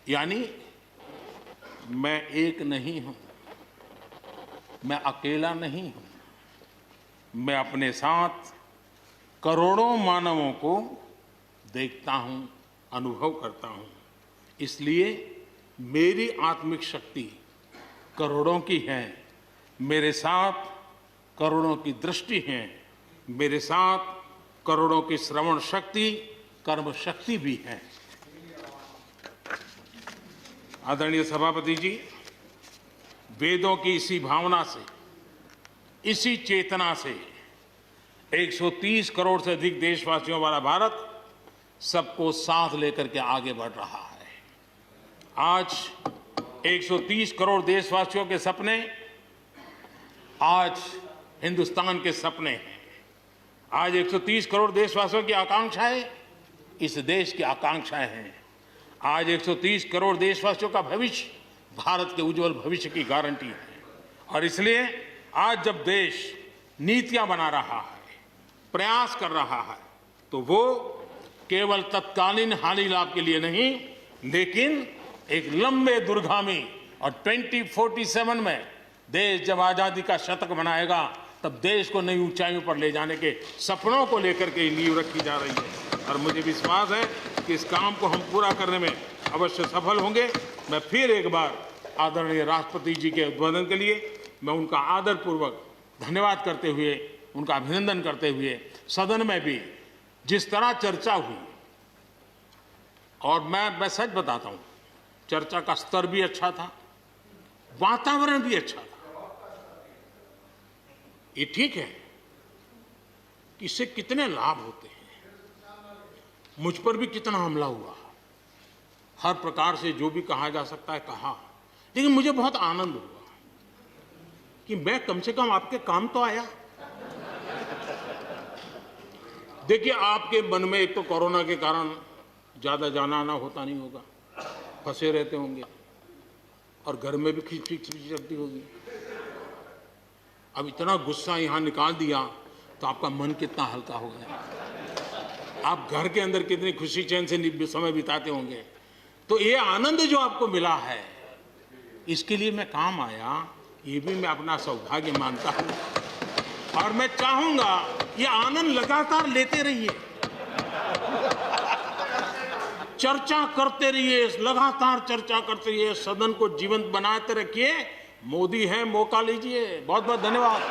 यानी मैं एक नहीं हूं, मैं अकेला नहीं हूं, मैं अपने साथ करोड़ों मानवों को देखता हूं, अनुभव करता हूं। इसलिए मेरी आत्मिक शक्ति करोड़ों की है, मेरे साथ करोड़ों की दृष्टि है, मेरे साथ करोड़ों की श्रवण शक्ति, कर्म शक्ति भी है। आदरणीय सभापति जी, वेदों की इसी भावना से, इसी चेतना से 130 करोड़ से अधिक देशवासियों वाला भारत सबको साथ लेकर के आगे बढ़ रहा है। आज 130 करोड़ देशवासियों के सपने आज हिंदुस्तान के सपने हैं। आज 130 करोड़ देशवासियों की आकांक्षाएं इस देश की आकांक्षाएं हैं। आज 130 करोड़ देशवासियों का भविष्य भारत के उज्जवल भविष्य की गारंटी है। और इसलिए आज जब देश नीतियां बना रहा है, प्रयास कर रहा है, तो वो केवल तत्कालीन हानि लाभ के लिए नहीं, लेकिन एक लंबे दूरगामी और 2047 में देश जब आजादी का शतक मनाएगा तब देश को नई ऊंचाइयों पर ले जाने के सपनों को लेकर के नींव रखी जा रही है। और मुझे विश्वास है कि इस काम को हम पूरा करने में अवश्य सफल होंगे। मैं फिर एक बार आदरणीय राष्ट्रपति जी के उद्बोधन के लिए मैं उनका आदरपूर्वक धन्यवाद करते हुए, उनका अभिनंदन करते हुए, सदन में भी जिस तरह चर्चा हुई, और मैं सच बताता हूं, चर्चा का स्तर भी अच्छा था, वातावरण भी अच्छा था। ये ठीक है कि इससे कितने लाभ होते हैं, मुझ पर भी कितना हमला हुआ, हर प्रकार से जो भी कहा जा सकता है कहा, लेकिन मुझे बहुत आनंद हुआ कि मैं कम से कम आपके काम तो आया। देखिए, आपके मन में एक तो कोरोना के कारण ज्यादा जाना आना होता नहीं होगा, फंसे रहते होंगे और घर में भी खिचपिच चलती होगी। अब इतना गुस्सा यहां निकाल दिया तो आपका मन कितना हल्का हो गया। आप घर के अंदर कितनी खुशी चैन से समय बिताते होंगे। तो ये आनंद जो आपको मिला है, इसके लिए मैं काम आया, ये भी मैं अपना सौभाग्य मानता हूं और मैं चाहूंगा ये आनंद लगातार लेते रहिए, चर्चा करते रहिए, लगातार चर्चा करते रहिए, सदन को जीवंत बनाते रखिए। मोदी है, मौका लीजिए। बहुत बहुत धन्यवाद।